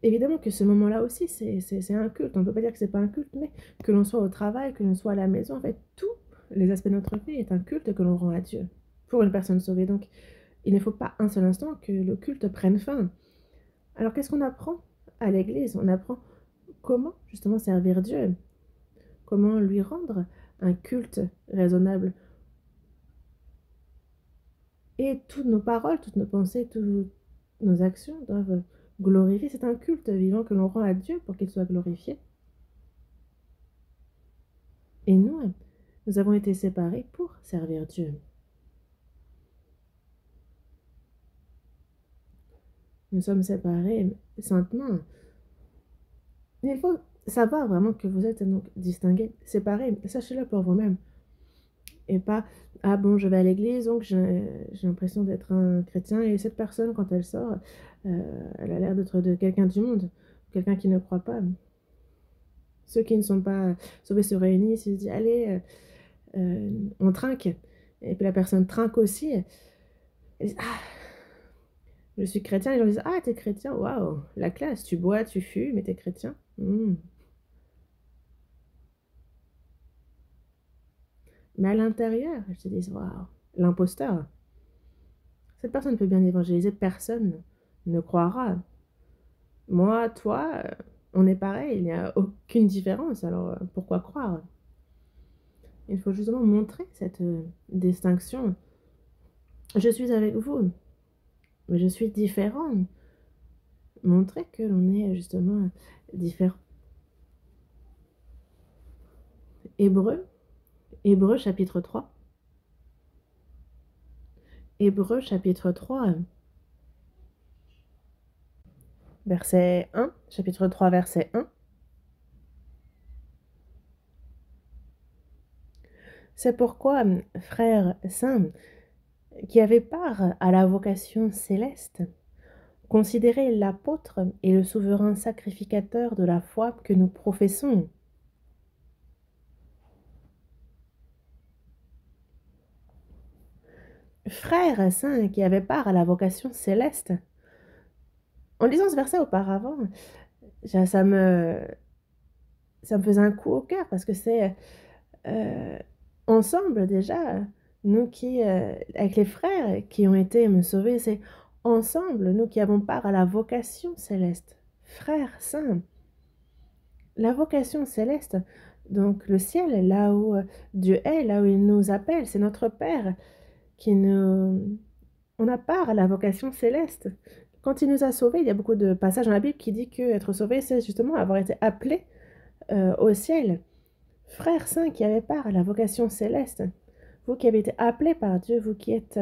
évidemment que ce moment-là aussi, c'est un culte. On ne peut pas dire que c'est pas un culte, mais que l'on soit au travail, que l'on soit à la maison, en fait, tous les aspects de notre vie est un culte que l'on rend à Dieu pour une personne sauvée. Donc, il ne faut pas un seul instant que le culte prenne fin. Alors, qu'est-ce qu'on apprend à l'église? On apprend comment justement servir Dieu, comment lui rendre un culte raisonnable. Et toutes nos paroles, toutes nos pensées, toutes nos actions doivent glorifier. C'est un culte vivant que l'on rend à Dieu pour qu'il soit glorifié. Et nous avons été séparés pour servir Dieu. Nous sommes séparés saintement. Il faut savoir vraiment que vous êtes donc distingués, séparés. Sachez-le pour vous-même. Et pas, ah bon, je vais à l'église, donc j'ai l'impression d'être un chrétien. Et cette personne, quand elle sort, elle a l'air d'être de quelqu'un du monde, quelqu'un qui ne croit pas. Ceux qui ne sont pas sauvés se réunissent, ils se disent, allez, on trinque. Et puis la personne trinque aussi. Et disent, ah, je suis chrétien. Les gens disent, ah, t'es chrétien, waouh, la classe, tu bois, tu fumes, mais t'es chrétien. Mais à l'intérieur, je te dis, waouh, l'imposteur. Cette personne peut bien évangéliser, personne ne croira. Moi, toi, on est pareil, il n'y a aucune différence, alors pourquoi croire? Il faut justement montrer cette distinction. Je suis avec vous, mais je suis différent. Montrer que l'on est justement différent. Hébreu, Hébreu chapitre 3. Hébreu chapitre 3, verset 1. Chapitre 3, verset 1. C'est pourquoi, frères saints, qui avaient part à la vocation céleste, considérez l'apôtre et le souverain sacrificateur de la foi que nous professons. Frères saints qui avaient part à la vocation céleste. En lisant ce verset auparavant, ça me faisait un coup au cœur parce que c'est ensemble déjà, nous qui, avec les frères qui ont été me sauver, c'est ensemble, nous qui avons part à la vocation céleste. Frères saints, la vocation céleste, donc le ciel, là où Dieu est, là où il nous appelle, c'est notre Père qui nous... On a part à la vocation céleste. Quand il nous a sauvés, il y a beaucoup de passages dans la Bible qui dit que être sauvé, c'est justement avoir été appelé au ciel. Frères saints qui avaient part à la vocation céleste, vous qui avez été appelés par Dieu, vous qui êtes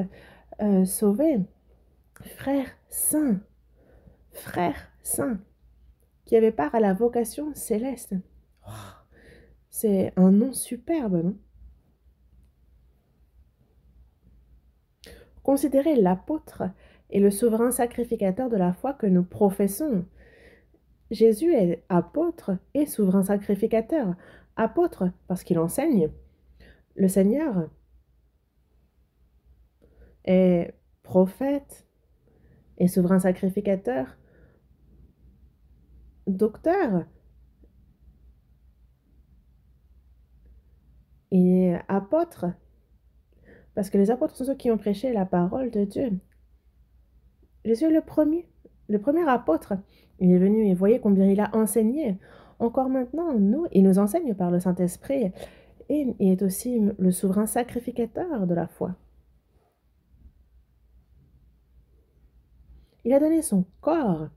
sauvés, frères saints, qui avaient part à la vocation céleste. Oh, c'est un nom superbe, non? Considérez l'apôtre et le souverain sacrificateur de la foi que nous professons. Jésus est apôtre et souverain sacrificateur. Apôtre parce qu'il enseigne. Le Seigneur est prophète et souverain sacrificateur. Docteur et apôtre. Parce que les apôtres sont ceux qui ont prêché la parole de Dieu. Jésus est le premier apôtre. Il est venu et voyez combien il a enseigné. Encore maintenant, il nous enseigne par le Saint-Esprit et il est aussi le souverain sacrificateur de la foi. Il a donné son corps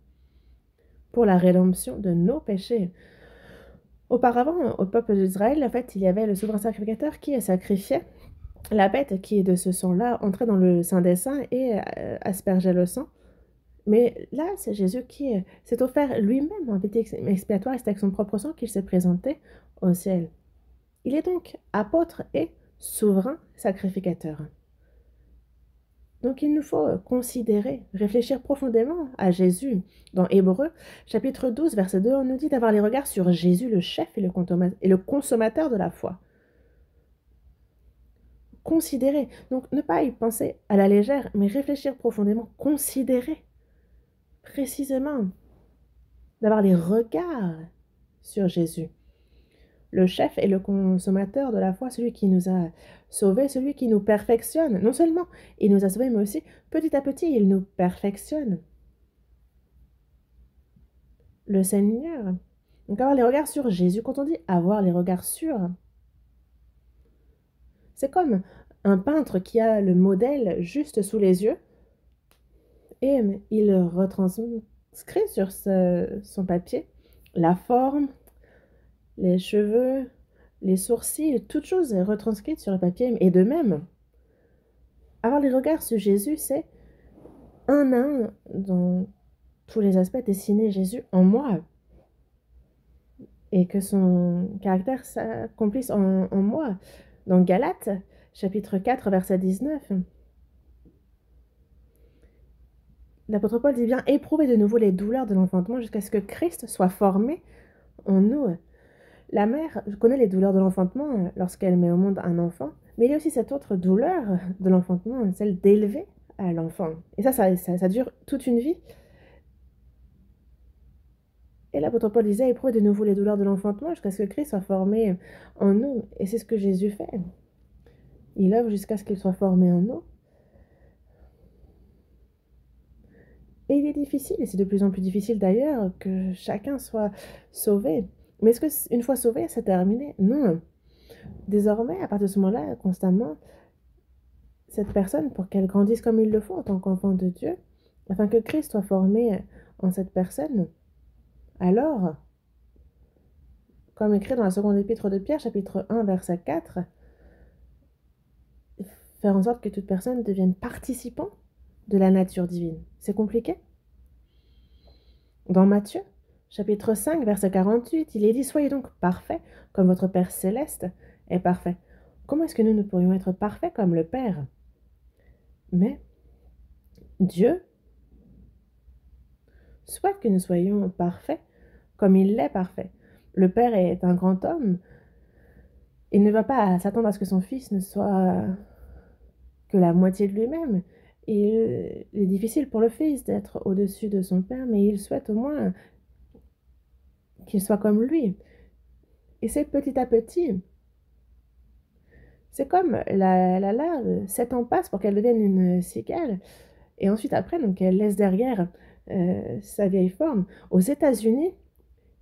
pour la rédemption de nos péchés. Auparavant, au peuple d'Israël, en fait, il y avait le souverain sacrificateur qui sacrifiait la bête qui, de ce sang-là, entrait dans le Saint des Saints et aspergeait le sang. Mais là, c'est Jésus qui s'est offert lui-même en vérité expiatoire, et c'est avec son propre sang qu'il s'est présenté au ciel. Il est donc apôtre et souverain sacrificateur. Donc il nous faut considérer, réfléchir profondément à Jésus. Dans Hébreux, chapitre 12, verset 2, on nous dit d'avoir les regards sur Jésus, le chef et le consommateur de la foi. Considérer, donc ne pas y penser à la légère, mais réfléchir profondément, considérer précisément, d'avoir les regards sur Jésus. Le chef et le consommateur de la foi, celui qui nous a sauvés, celui qui nous perfectionne. Non seulement il nous a sauvés, mais aussi petit à petit, il nous perfectionne. Le Seigneur. Donc avoir les regards sur Jésus. Quand on dit avoir les regards sur, c'est comme un peintre qui a le modèle juste sous les yeux et il retranscrit sur son papier la forme, les cheveux, les sourcils, toute chose est retranscrite sur le papier. Et de même, avoir les regards sur Jésus, c'est un à un, dans tous les aspects, dessiner Jésus en moi. Et que son caractère s'accomplisse en moi. Dans Galates, chapitre 4, verset 19, l'apôtre Paul dit bien « Éprouvez de nouveau les douleurs de l'enfantement jusqu'à ce que Christ soit formé en nous ». La mère connaît les douleurs de l'enfantement lorsqu'elle met au monde un enfant, mais il y a aussi cette autre douleur de l'enfantement, celle d'élever l'enfant. Et ça dure toute une vie. Et l'apôtre Paul disait, éprouvez de nouveau les douleurs de l'enfantement jusqu'à ce que Christ soit formé en nous. Et c'est ce que Jésus fait. Il œuvre jusqu'à ce qu'il soit formé en nous. Et il est difficile, et c'est de plus en plus difficile d'ailleurs, que chacun soit sauvé. Mais est-ce qu'une fois sauvé, c'est terminé? Non. Désormais, à partir de ce moment-là, constamment, cette personne, pour qu'elle grandisse comme il le faut en tant qu'enfant de Dieu, afin que Christ soit formé en cette personne, alors, comme écrit dans la seconde épître de Pierre, chapitre 1, verset 4, faire en sorte que toute personne devienne participant de la nature divine. C'est compliqué? Dans Matthieu, chapitre 5, verset 48, il est dit « Soyez donc parfaits, comme votre Père céleste est parfait. » Comment est-ce que nous pourrions être parfaits comme le Père? Mais Dieu souhaite que nous soyons parfaits comme il l'est parfait. Le Père est un grand homme. Il ne va pas s'attendre à ce que son fils ne soit que la moitié de lui-même. Il est difficile pour le fils d'être au-dessus de son père, mais il souhaite au moins qu'il soit comme lui. Et c'est petit à petit. C'est comme la larve, 7 ans passent pour qu'elle devienne une cigale, et ensuite après, donc elle laisse derrière sa vieille forme. Aux États-Unis,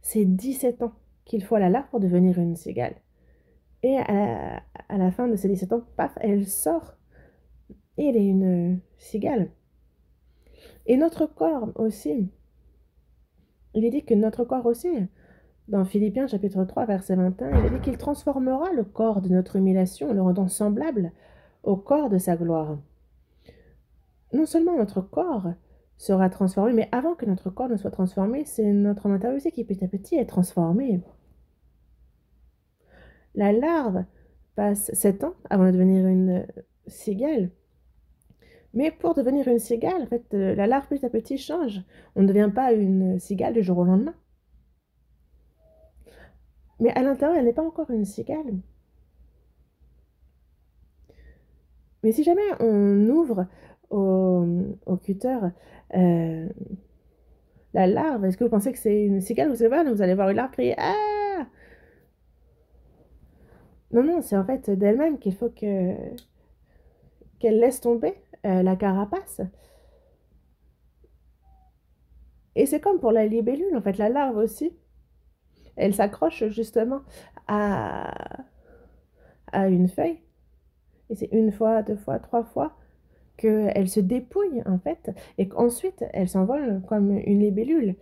c'est 17 ans qu'il faut à la larve pour devenir une cigale. Et à la fin de ces 17 ans, paf, elle sort, et elle est une cigale. Et notre corps aussi. Il est dit que notre corps aussi, dans Philippiens chapitre 3, verset 21, il est dit qu'il transformera le corps de notre humiliation, le rendant semblable au corps de sa gloire. Non seulement notre corps sera transformé, mais avant que notre corps ne soit transformé, c'est notre intérieur aussi qui petit à petit est transformé. La larve passe 7 ans avant de devenir une cigale. Mais pour devenir une cigale, en fait, la larve petit à petit change. On ne devient pas une cigale du jour au lendemain. Mais à l'intérieur, elle n'est pas encore une cigale. Mais si jamais on ouvre au cutter la larve, est-ce que vous pensez que c'est une cigale? Vous allez voir une larve crier « Ah !» Non, non, c'est en fait d'elle-même qu'il faut qu'elle laisse tomber la carapace. Et c'est comme pour la libellule, en fait, la larve aussi. Elle s'accroche justement à une feuille. Et c'est une fois, 2 fois, 3 fois qu'elle se dépouille, en fait. Et qu'ensuite, elle s'envole comme une libellule.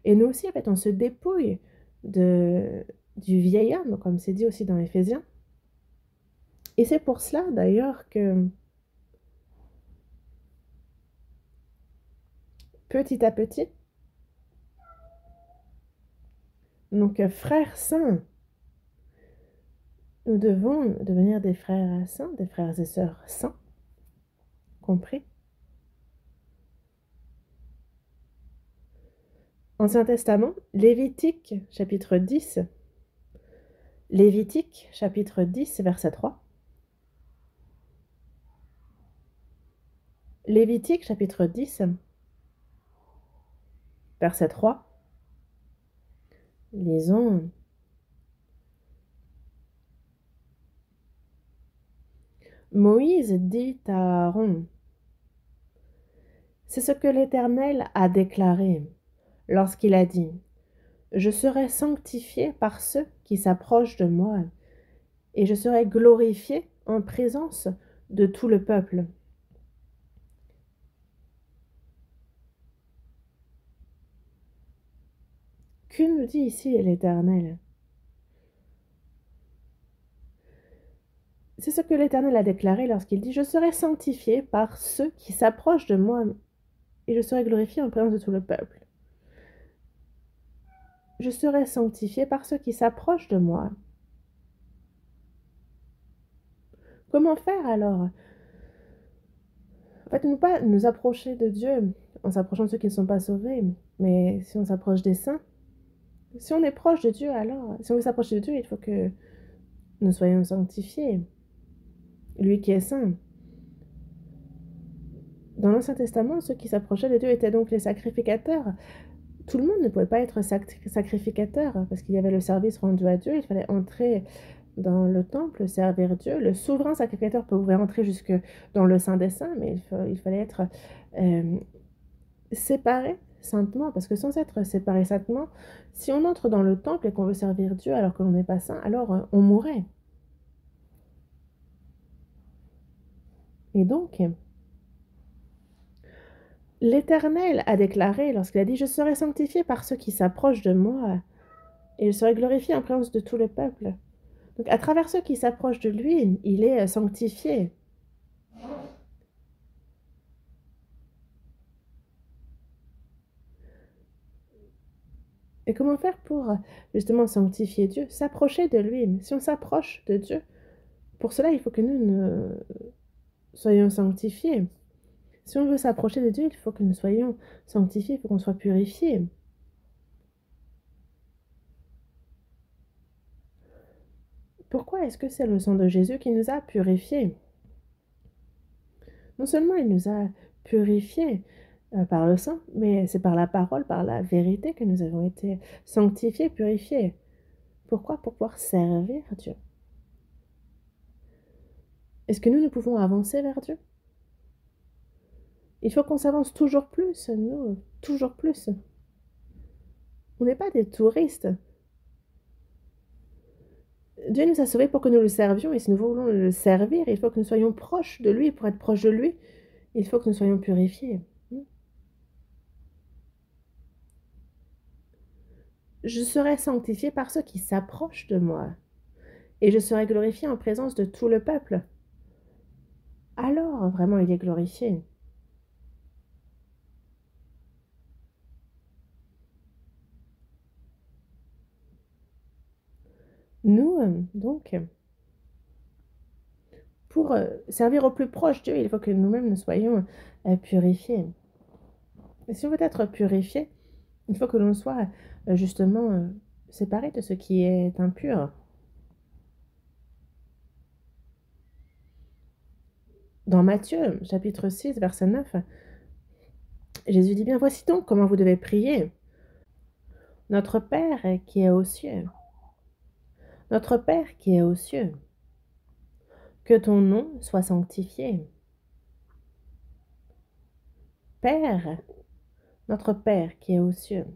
Et nous aussi, en fait, on se dépouille de du vieil homme, comme c'est dit aussi dans Éphésiens. Et c'est pour cela d'ailleurs que petit à petit, donc frères saints, nous devons devenir des frères saints, des frères et sœurs saints, compris. Ancien Testament, Lévitique chapitre 10, Lévitique chapitre 10, verset 3. Lévitique chapitre 10, verset 3. Lisons. Moïse dit à Aaron, c'est ce que l'Éternel a déclaré lorsqu'il a dit, je serai sanctifié par ceux qui s'approchent de moi, et je serai glorifié en présence de tout le peuple. Que nous dit ici l'Éternel? C'est ce que l'Éternel a déclaré lorsqu'il dit, je serai sanctifié par ceux qui s'approchent de moi, et je serai glorifié en présence de tout le peuple. Je serai sanctifié par ceux qui s'approchent de moi. Comment faire alors? En fait, ne pas nous approcher de Dieu en s'approchant de ceux qui ne sont pas sauvés, mais si on s'approche des saints, si on est proche de Dieu, alors, si on veut s'approcher de Dieu, il faut que nous soyons sanctifiés. Lui qui est saint. Dans l'Ancien Testament, ceux qui s'approchaient de Dieu étaient donc les sacrificateurs. Tout le monde ne pouvait pas être sacrificateur parce qu'il y avait le service rendu à Dieu, il fallait entrer dans le temple, servir Dieu. Le souverain sacrificateur pouvait entrer jusque dans le Saint des Saints, mais il fallait être séparé saintement, parce que sans être séparé saintement, si on entre dans le temple et qu'on veut servir Dieu alors que l'on n'est pas saint, alors on mourrait. Et donc, l'Éternel a déclaré, lorsqu'il a dit « Je serai sanctifié par ceux qui s'approchent de moi, et je serai glorifié en présence de tout le peuple. » Donc, à travers ceux qui s'approchent de lui, il est sanctifié. Et comment faire pour justement sanctifier Dieu? S'approcher de lui. Si on s'approche de Dieu, pour cela, il faut que nous soyons sanctifiés. Si on veut s'approcher de Dieu, il faut que nous soyons sanctifiés, il faut qu'on soit purifiés. Pourquoi est-ce que c'est le sang de Jésus qui nous a purifiés? Non seulement il nous a purifiés par le sang, mais c'est par la parole, par la vérité que nous avons été sanctifiés, purifiés. Pourquoi? Pour pouvoir servir Dieu. Est-ce que nous pouvons avancer vers Dieu? Il faut qu'on s'avance toujours plus, nous, toujours plus. On n'est pas des touristes. Dieu nous a sauvés pour que nous le servions, et si nous voulons le servir, il faut que nous soyons proches de lui. Pour être proches de lui, il faut que nous soyons purifiés. Je serai sanctifié par ceux qui s'approchent de moi, et je serai glorifié en présence de tout le peuple. Alors, vraiment, il est glorifié. Nous, donc, pour servir au plus proche Dieu, il faut que nous-mêmes nous soyons purifiés. Et si on veut être purifié, il faut que l'on soit justement séparé de ce qui est impur. Dans Matthieu, chapitre 6, verset 9, Jésus dit bien, voici donc comment vous devez prier. Notre Père qui est aux cieux, notre Père qui est aux cieux, que ton nom soit sanctifié. Père, notre Père qui est aux cieux.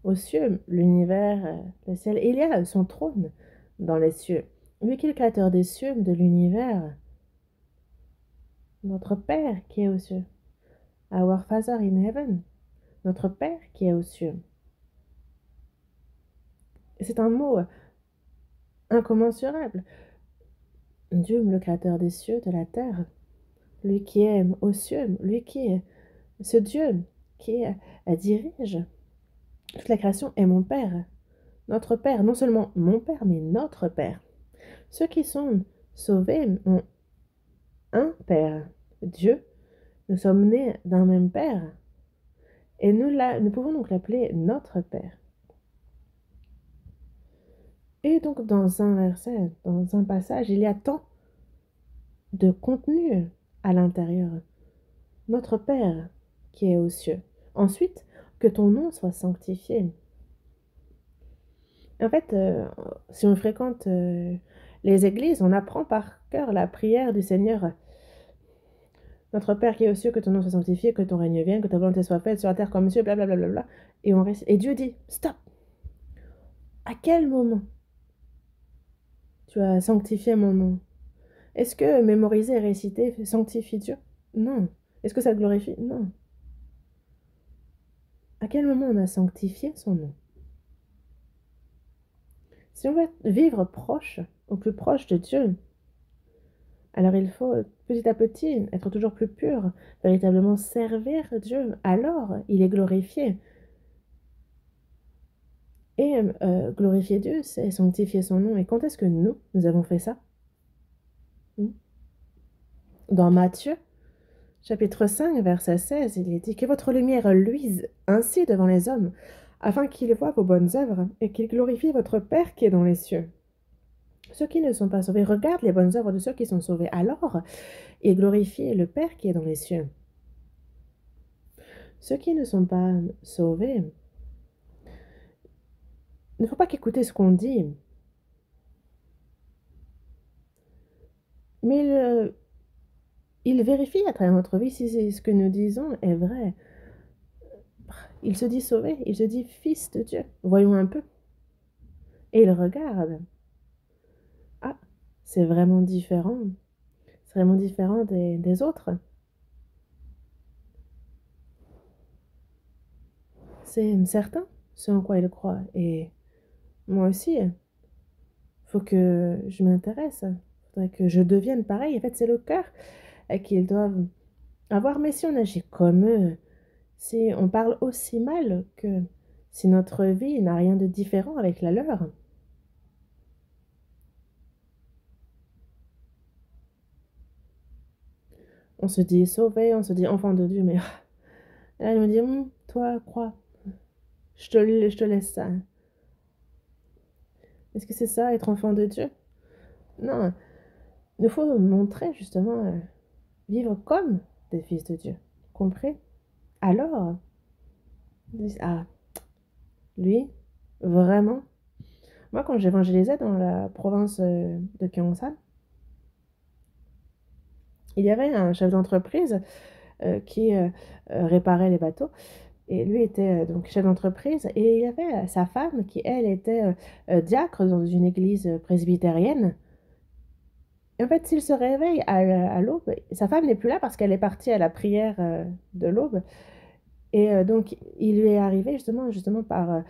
Aux cieux, l'univers, le ciel, il y a son trône dans les cieux. Lui qui est le créateur des cieux, de l'univers, notre Père qui est aux cieux. Our Father in heaven. notre Père qui est aux cieux. Et c'est un mot incommensurable. Dieu, le créateur des cieux, de la terre, lui qui est aux cieux, lui qui est ce Dieu qui dirige toute la création est mon Père. Notre Père, non seulement mon Père, mais notre Père. Ceux qui sont sauvés ont un Père, Dieu. Nous sommes nés d'un même Père. Et nous pouvons donc l'appeler notre Père. Et donc dans un verset, dans un passage, il y a tant de contenu à l'intérieur. Notre Père qui est aux cieux. Ensuite, que ton nom soit sanctifié. En fait, si on fréquente les églises, on apprend par cœur la prière du Seigneur. Notre Père qui est aux cieux, que ton nom soit sanctifié, que ton règne vienne, que ta volonté soit faite sur la terre comme aux cieux, blablabla. Bla bla bla. Et Dieu dit, stop. À quel moment tu as sanctifié mon nom? Est-ce que mémoriser et réciter sanctifie Dieu? Non. Est-ce que ça glorifie? Non. À quel moment on a sanctifié son nom? Si on veut vivre proche, au plus proche de Dieu, alors il faut petit à petit être toujours plus pur, véritablement servir Dieu. Alors il est glorifié. Et glorifier Dieu, c'est sanctifier son nom. Et quand est-ce que nous avons fait ça? Dans Matthieu, chapitre 5, verset 16, il est dit que votre lumière luise ainsi devant les hommes, afin qu'ils voient vos bonnes œuvres et qu'ils glorifient votre Père qui est dans les cieux. Ceux qui ne sont pas sauvés regardent les bonnes œuvres de ceux qui sont sauvés. Alors, ils glorifient le Père qui est dans les cieux. Ceux qui ne sont pas sauvés, il ne faut pas qu'écouter ce qu'on dit, mais il vérifie à travers notre vie si ce que nous disons est vrai. Il se dit sauvé, il se dit fils de Dieu. Voyons un peu. Et il regarde. Ah, c'est vraiment différent. C'est vraiment différent des autres. C'est certain, ce en quoi il croit. Et moi aussi, il faut que je m'intéresse. Il faudrait que je devienne pareil. En fait, c'est le cœur qu'ils doivent avoir. Mais si on agit comme eux, si on parle aussi mal que si notre vie n'a rien de différent avec la leur, on se dit sauvé, on se dit enfant de Dieu, mais là, il me dit, toi, crois, je te laisse ça. Est-ce que c'est ça, être enfant de Dieu? Non, il faut montrer justement, vivre comme des fils de Dieu. Compris? Alors, ils disent, ah, lui, vraiment? Moi, quand j'évangélisais dans la province de Gyeongsang, il y avait un chef d'entreprise qui réparait les bateaux. Et lui était donc chef d'entreprise. Et il y avait sa femme qui, elle, était diacre dans une église presbytérienne. Et en fait, s'il se réveille à l'aube, sa femme n'est plus là parce qu'elle est partie à la prière de l'aube. Et donc, il lui est arrivé justement par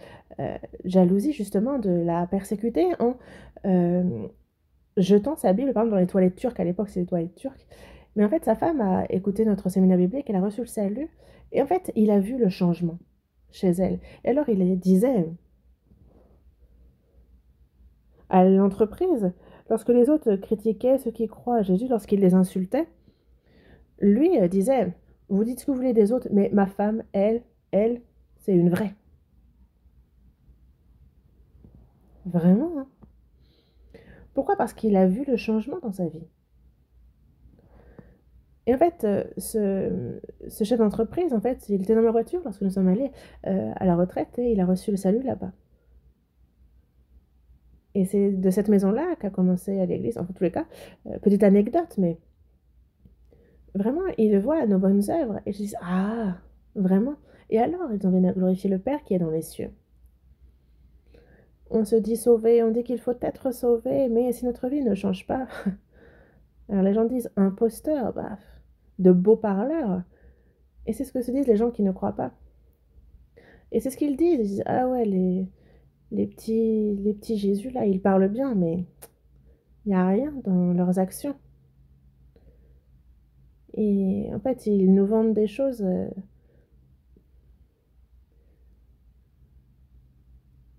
jalousie, justement, de la persécuter en jetant sa Bible, par exemple, dans les toilettes turques. À l'époque, c'est les toilettes turques. Mais en fait, sa femme a écouté notre séminaire biblique, elle a reçu le salut. Et en fait, il a vu le changement chez elle. Et alors, il disait à l'entreprise, lorsque les autres critiquaient ceux qui croient à Jésus, lorsqu'il les insultait, lui disait, vous dites ce que vous voulez des autres, mais ma femme, elle, c'est une vraie. Vraiment, hein? Pourquoi? Parce qu'il a vu le changement dans sa vie. Et en fait, ce chef d'entreprise, en fait, il était dans ma voiture lorsque nous sommes allés à la retraite et il a reçu le salut là-bas. Et c'est de cette maison-là qu'a commencé à l'église, en tous les cas, petite anecdote, mais vraiment, ils voient nos bonnes œuvres et ils disent, ah, vraiment? Et alors, ils ont viennent à glorifier le Père qui est dans les cieux. On se dit sauvé, on dit qu'il faut être sauvé, mais si notre vie ne change pas, alors les gens disent imposteur, bah, de beaux parleurs. Et c'est ce que se disent les gens qui ne croient pas. Et c'est ce qu'ils disent. Ils disent, ah ouais, les petits Jésus, là, ils parlent bien, mais il n'y a rien dans leurs actions. Et en fait, ils nous vendent des choses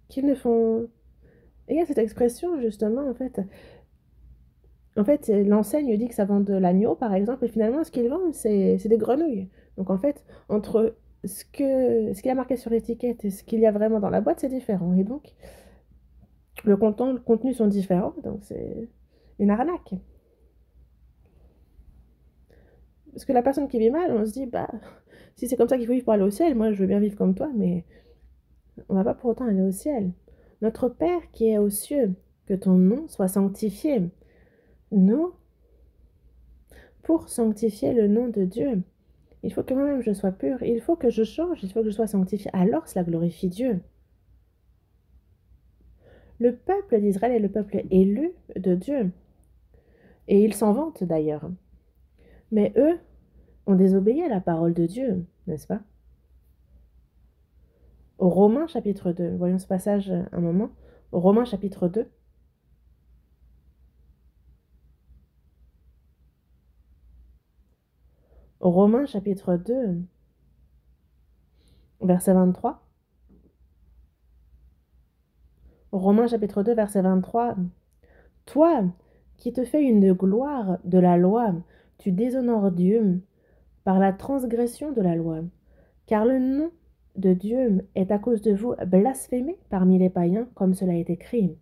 qu'ils ne font... Et il y a cette expression, justement, en fait. En fait, l'enseigne dit que ça vend de l'agneau, par exemple, et finalement, ce qu'ils vendent, c'est des grenouilles. Donc, en fait, entre ce qu'il a marqué sur l'étiquette et ce qu'il y a vraiment dans la boîte, c'est différent. Et donc, le contenu sont différents, donc c'est une arnaque. Parce que la personne qui vit mal, on se dit, bah, si c'est comme ça qu'il faut vivre pour aller au ciel, moi, je veux bien vivre comme toi, mais on va pas pour autant aller au ciel. Notre Père qui est aux cieux, que ton nom soit sanctifié. Nous, pour sanctifier le nom de Dieu, il faut que moi-même je sois pure, il faut que je change, il faut que je sois sanctifiée. Alors cela glorifie Dieu. Le peuple d'Israël est le peuple élu de Dieu. Et ils s'en vantent d'ailleurs. Mais eux ont désobéi à la parole de Dieu, n'est-ce pas? Au Romains chapitre 2, voyons ce passage un moment. Au Romains chapitre 2. Au Romains chapitre 2, verset 23. Au Romains chapitre 2, verset 23. Toi, qui te fais une gloire de la loi, tu déshonores Dieu par la transgression de la loi. Car le nom de Dieu est à cause de vous blasphémé parmi les païens, comme cela est écrit.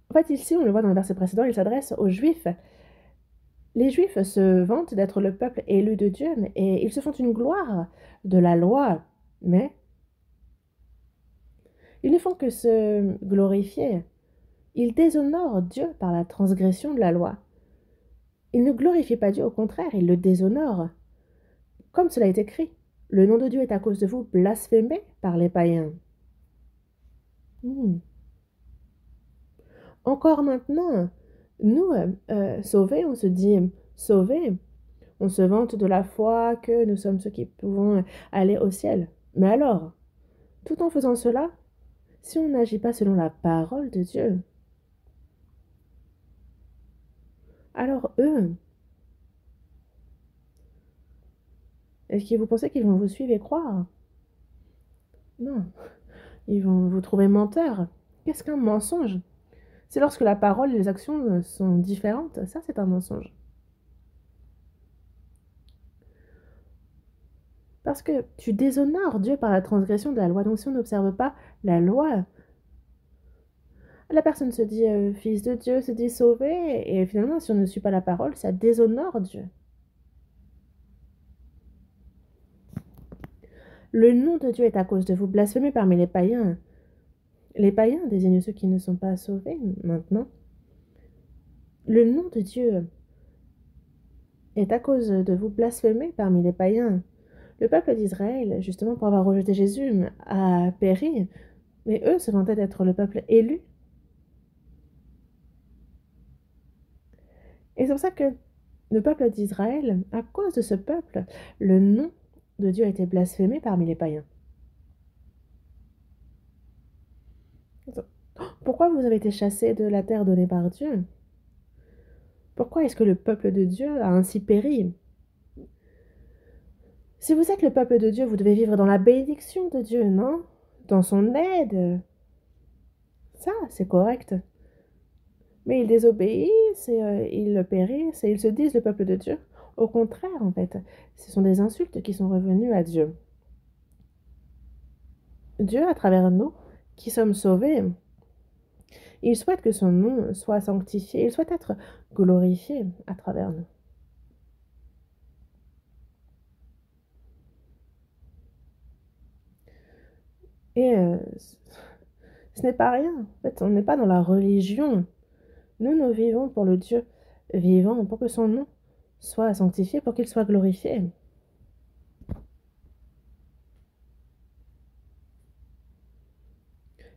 En fait, ici, on le voit dans le verset précédent, il s'adresse aux Juifs. Les Juifs se vantent d'être le peuple élu de Dieu et ils se font une gloire de la loi, mais ils ne font que se glorifier. Ils déshonorent Dieu par la transgression de la loi. Ils ne glorifient pas Dieu, au contraire, ils le déshonorent. Comme cela est écrit, le nom de Dieu est à cause de vous blasphémé par les païens. Encore maintenant, nous, sauvés, on se dit sauvés. On se vante de la foi que nous sommes ceux qui pouvons aller au ciel. Mais alors, tout en faisant cela, si on n'agit pas selon la parole de Dieu, alors eux, est-ce que vous pensez qu'ils vont vous suivre et croire? Non, ils vont vous trouver menteur. Qu'est-ce qu'un mensonge? C'est lorsque la parole et les actions sont différentes. Ça, c'est un mensonge. Parce que tu déshonores Dieu par la transgression de la loi. Donc si on n'observe pas la loi, la personne se dit fils de Dieu, se dit sauvé, et finalement, si on ne suit pas la parole, ça déshonore Dieu. Le nom de Dieu est à cause de vous blasphémés parmi les païens. Les païens désignent ceux qui ne sont pas sauvés maintenant. Le nom de Dieu est à cause de vous blasphémés parmi les païens. Le peuple d'Israël, justement pour avoir rejeté Jésus, a péri, mais eux se vantaient d'être le peuple élu. Et c'est pour ça que le peuple d'Israël, à cause de ce peuple, le nom de Dieu a été blasphémé parmi les païens. Pourquoi vous avez été chassés de la terre donnée par Dieu? Pourquoi est-ce que le peuple de Dieu a ainsi péri? Si vous êtes le peuple de Dieu, vous devez vivre dans la bénédiction de Dieu, non? Dans son aide. Ça, c'est correct. Mais ils désobéissent, et, ils périssent, et ils se disent le peuple de Dieu. Au contraire, en fait, ce sont des insultes qui sont revenues à Dieu. Dieu, à travers nous, qui sommes sauvés, il souhaite que son nom soit sanctifié, il souhaite être glorifié à travers nous. Et ce n'est pas rien. En fait, on n'est pas dans la religion. Nous vivons pour le Dieu vivant, pour que son nom soit sanctifié, pour qu'il soit glorifié.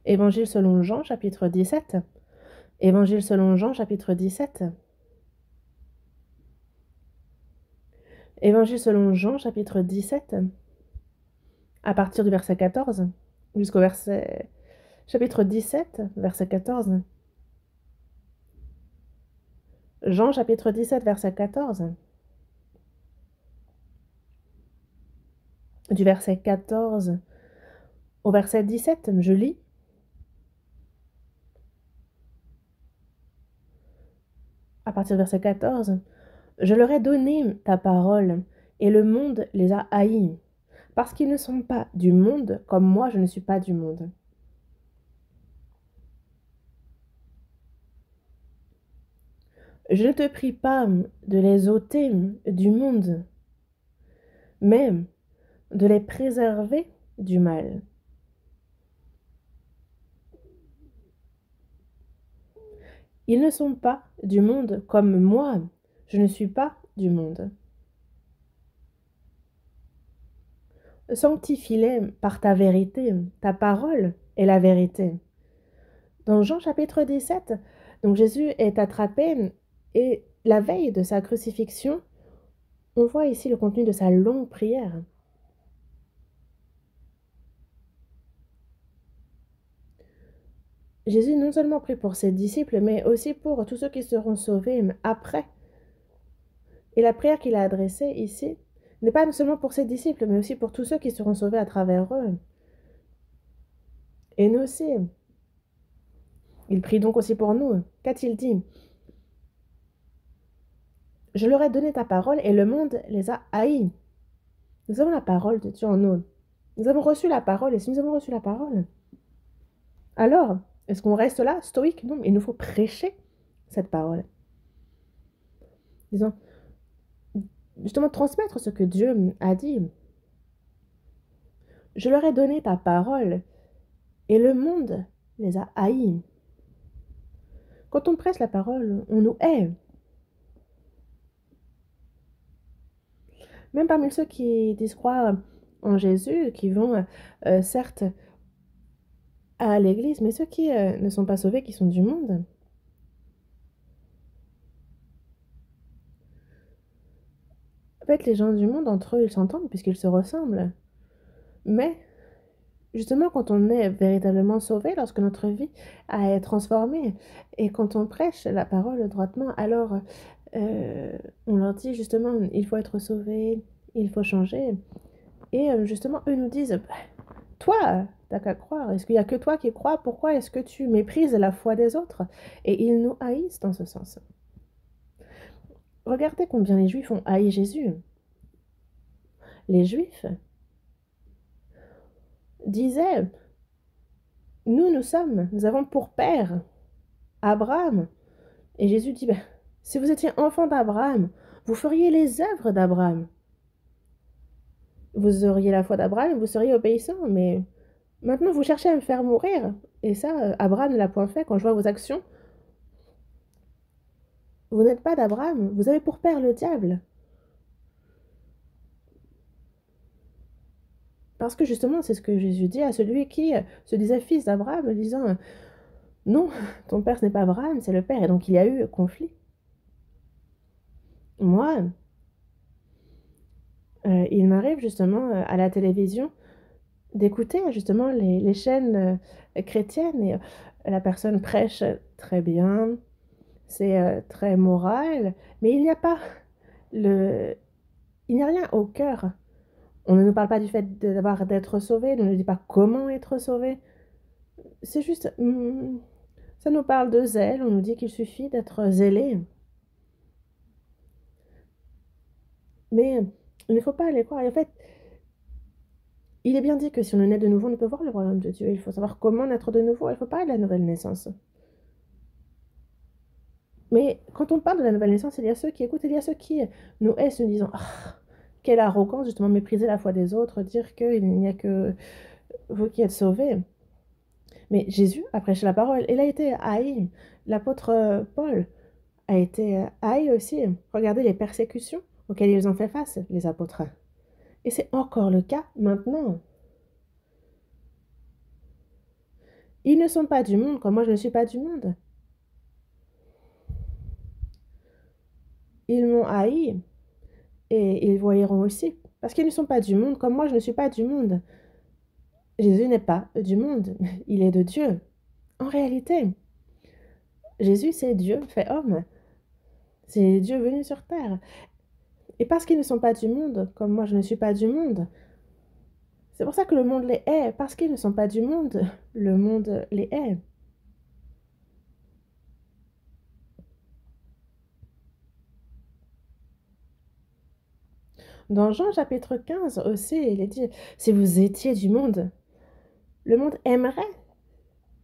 Évangile selon Jean, chapitre 17. Évangile selon Jean, chapitre 17. Évangile selon Jean, chapitre 17. à partir du verset 14 jusqu'au verset chapitre 17, verset 14. Jean chapitre 17, verset 14. Du verset 14 au verset 17, je lis. À partir du verset 14, je leur ai donné ta parole, et le monde les a haïs, parce qu'ils ne sont pas du monde, comme moi je ne suis pas du monde. Je ne te prie pas de les ôter du monde, mais de les préserver du mal. Ils ne sont pas du monde comme moi, je ne suis pas du monde. Sanctifie-les par ta vérité, ta parole est la vérité. Dans Jean chapitre 17, donc Jésus est attrapé et la veille de sa crucifixion, on voit ici le contenu de sa longue prière. Jésus non seulement prie pour ses disciples, mais aussi pour tous ceux qui seront sauvés après. Et la prière qu'il a adressée ici n'est pas seulement pour ses disciples, mais aussi pour tous ceux qui seront sauvés à travers eux. Et nous aussi. Il prie donc aussi pour nous. Qu'a-t-il dit? Je leur ai donné ta parole et le monde les a haïs. Nous avons la parole de Dieu en nous. Nous avons reçu la parole et si nous avons reçu la parole, alors, est-ce qu'on reste là, stoïque? Non, il nous faut prêcher cette parole. Disons, justement, transmettre ce que Dieu a dit. Je leur ai donné ta parole et le monde les a haïs. Quand on prêche la parole, on nous hait. Même parmi ceux qui disent croire en Jésus, qui vont certes à l'église, mais ceux qui ne sont pas sauvés, qui sont du monde. En fait, les gens du monde, entre eux, ils s'entendent puisqu'ils se ressemblent. Mais, justement, quand on est véritablement sauvé, lorsque notre vie a été transformée, et quand on prêche la parole droitement, alors on leur dit justement, il faut être sauvé, il faut changer. Et justement, eux nous disent, toi, t'as qu'à croire. Est-ce qu'il n'y a que toi qui crois? Pourquoi est-ce que tu méprises la foi des autres? Et ils nous haïssent dans ce sens. Regardez combien les Juifs ont haï Jésus. Les Juifs disaient, nous avons pour père Abraham. Et Jésus dit, si vous étiez enfant d'Abraham, vous feriez les œuvres d'Abraham. Vous auriez la foi d'Abraham, vous seriez obéissant, mais maintenant vous cherchez à me faire mourir. Et ça, Abraham ne l'a point fait quand je vois vos actions. Vous n'êtes pas d'Abraham, vous avez pour père le diable. Parce que justement, c'est ce que Jésus dit à celui qui se disait fils d'Abraham, disant, non, ton père ce n'est pas Abraham, c'est le père. Et donc il y a eu conflit. Moi, il m'arrive justement à la télévision d'écouter justement les chaînes chrétiennes et la personne prêche très bien, c'est très moral, mais il n'y a pas il n'y a rien au cœur. On ne nous parle pas du fait d'être sauvé, on ne nous dit pas comment être sauvé. C'est juste, ça nous parle de zèle, on nous dit qu'il suffit d'être zélé. Mais il ne faut pas aller croire. Et en fait, il est bien dit que si on est né de nouveau, on ne peut voir le royaume de Dieu. Il faut savoir comment naître de nouveau. Il ne faut pas de la nouvelle naissance. Mais quand on parle de la nouvelle naissance, il y a ceux qui écoutent, il y a ceux qui nous haïssent, nous disant quelle arrogance, justement, mépriser la foi des autres, dire qu'il n'y a que vous qui êtes sauvés. Mais Jésus a prêché la parole. Il a été haï. L'apôtre Paul a été haï aussi. Regardez les persécutions auxquelles ils ont fait face, les apôtres. Et c'est encore le cas maintenant. Ils ne sont pas du monde, comme moi je ne suis pas du monde. Ils m'ont haï et ils voyeront aussi. Parce qu'ils ne sont pas du monde, comme moi je ne suis pas du monde. Jésus n'est pas du monde, il est de Dieu. En réalité, Jésus, c'est Dieu fait homme. C'est Dieu venu sur terre. Et parce qu'ils ne sont pas du monde, comme moi je ne suis pas du monde, c'est pour ça que le monde les hait. Parce qu'ils ne sont pas du monde, le monde les hait. Dans Jean chapitre 15 aussi, il est dit, si vous étiez du monde, le monde aimerait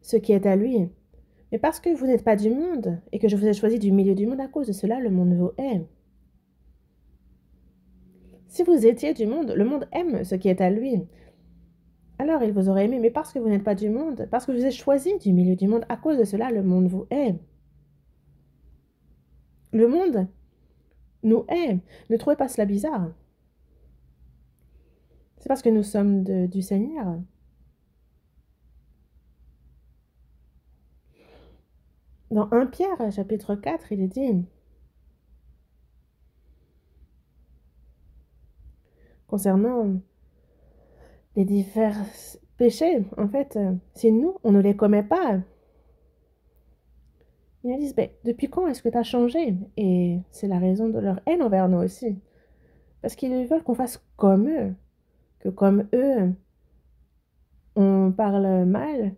ce qui est à lui. Mais parce que vous n'êtes pas du monde et que je vous ai choisi du milieu du monde, à cause de cela, le monde vous hait. Si vous étiez du monde, le monde aime ce qui est à lui. Alors il vous aurait aimé, mais parce que vous n'êtes pas du monde, parce que je vous ai choisi du milieu du monde, à cause de cela, le monde vous hait. Le monde nous hait. Ne trouvez pas cela bizarre? C'est parce que nous sommes du Seigneur. Dans 1 Pierre, chapitre 4, il est dit, concernant les divers péchés, en fait, si nous, on ne les commet pas, ils nous disent, ben, depuis quand est-ce que tu as changé? Et c'est la raison de leur haine envers nous aussi. Parce qu'ils veulent qu'on fasse comme eux, que comme eux, on parle mal,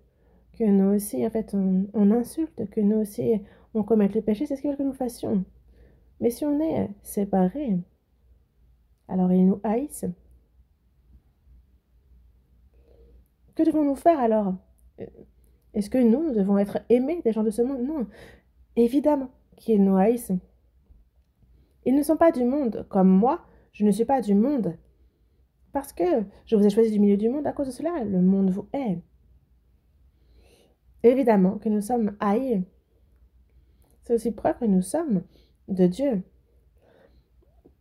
que nous aussi, en fait, on insulte, que nous aussi, on commette les péchés, c'est ce qu'ils veulent que nous fassions. Mais si on est séparés, alors ils nous haïssent. Que devons-nous faire alors? Est-ce que nous devons être aimés des gens de ce monde? Non, évidemment qu'ils nous haïssent. Ils ne sont pas du monde, comme moi, je ne suis pas du monde. Parce que je vous ai choisi du milieu du monde, à cause de cela, le monde vous hait. Évidemment que nous sommes haïs. C'est aussi preuve que nous sommes de Dieu.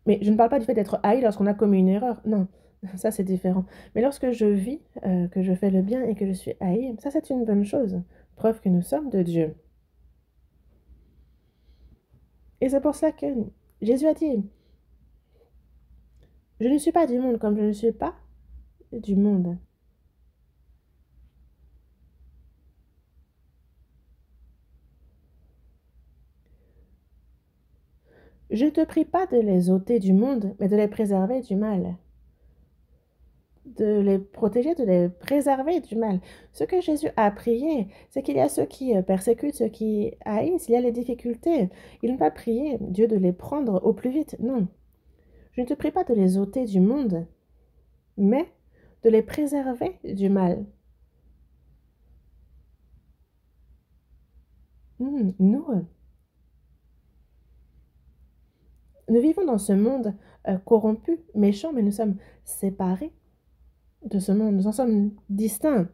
Mais je ne parle pas du fait d'être haï lorsqu'on a commis une erreur. Non, ça c'est différent. Mais lorsque je vis, que je fais le bien et que je suis haï, ça c'est une bonne chose. Preuve que nous sommes de Dieu. Et c'est pour ça que Jésus a dit, je ne suis pas du monde comme je ne suis pas du monde. Je ne te prie pas de les ôter du monde, mais de les préserver du mal. De les protéger, de les préserver du mal. Ce que Jésus a prié, c'est qu'il y a ceux qui persécutent, ceux qui haïssent, il y a les difficultés. Il n'a pas prié Dieu de les prendre au plus vite, non. Je ne te prie pas de les ôter du monde, mais de les préserver du mal. Nous vivons dans ce monde corrompu, méchant, mais nous sommes séparés de ce monde, nous en sommes distincts.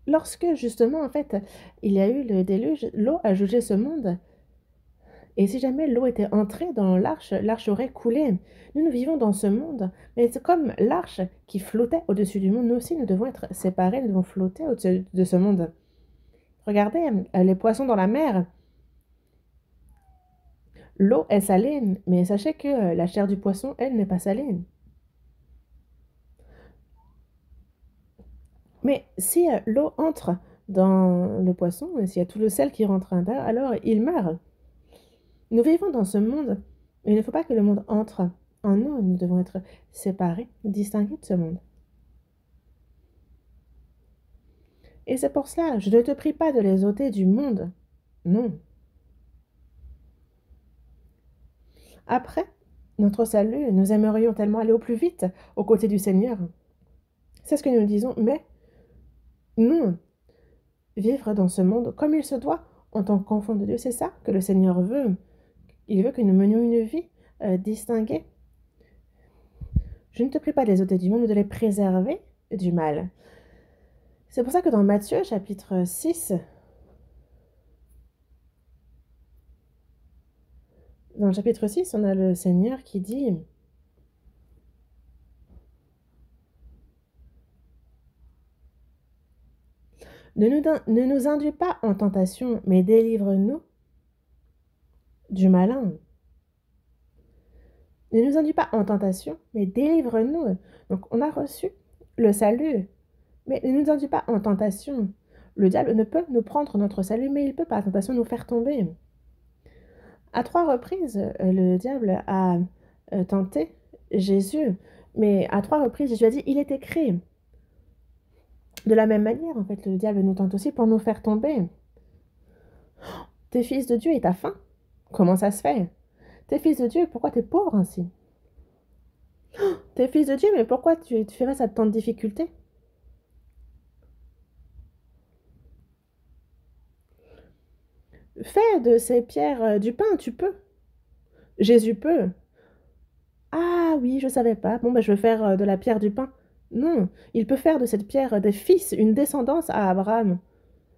Lorsque, justement, en fait, il y a eu le déluge, l'eau a jugé ce monde. Et si jamais l'eau était entrée dans l'arche, l'arche aurait coulé. Nous vivons dans ce monde, mais c'est comme l'arche qui flottait au-dessus du monde. Nous aussi, nous devons être séparés, nous devons flotter au-dessus de ce monde. Regardez les poissons dans la mer. L'eau est saline, mais sachez que la chair du poisson, elle, n'est pas saline. Mais si l'eau entre dans le poisson, s'il y a tout le sel qui rentre à l'intérieur, alors il meurt. Nous vivons dans ce monde, mais il ne faut pas que le monde entre en nous. Nous devons être séparés, distingués de ce monde. Et c'est pour cela, je ne te prie pas de les ôter du monde. Non. Après notre salut, nous aimerions tellement aller au plus vite aux côtés du Seigneur. C'est ce que nous disons, mais non. Vivre dans ce monde comme il se doit, en tant qu'enfant de Dieu, c'est ça que le Seigneur veut. Il veut que nous menions une vie distinguée. Je ne te prie pas de les ôter du monde, mais de les préserver du mal. C'est pour ça que dans Matthieu, chapitre 6, dans le chapitre 6, on a le Seigneur qui dit ne nous induis pas en tentation, mais délivre-nous du malin. Ne nous induis pas en tentation, mais délivre-nous. Donc on a reçu le salut Mais ne nous induis pas en tentation. Le diable ne peut nous prendre notre salut, mais il peut par la tentation nous faire tomber. À 3 reprises, le diable a tenté Jésus, mais à 3 reprises, Jésus a dit, il est écrit. De la même manière, en fait, le diable nous tente aussi pour nous faire tomber. T'es fils de Dieu et t'as faim? Comment ça se fait? T'es fils de Dieu, pourquoi t'es pauvre ainsi? T'es fils de Dieu, mais pourquoi tu fais face à tant de difficultés? Fais de ces pierres du pain, tu peux. Jésus peut. Ah oui, je savais pas. Bon, ben, je vais faire de la pierre du pain. Non, il peut faire de cette pierre des fils, une descendance à Abraham.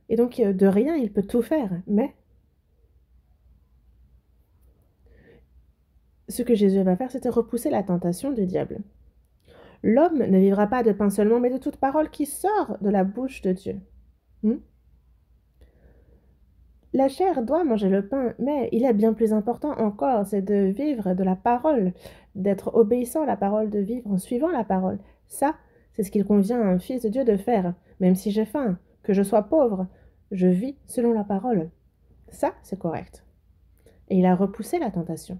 Et donc, de rien, il peut tout faire. Mais ce que Jésus va faire, c'était repousser la tentation du diable. L'homme ne vivra pas de pain seulement, mais de toute parole qui sort de la bouche de Dieu. Hmm? La chair doit manger le pain, mais il est bien plus important encore, c'est de vivre de la parole, d'être obéissant à la parole, de vivre en suivant la parole. Ça, c'est ce qu'il convient à un fils de Dieu de faire. Même si j'ai faim, que je sois pauvre, je vis selon la parole. Ça, c'est correct. Et il a repoussé la tentation.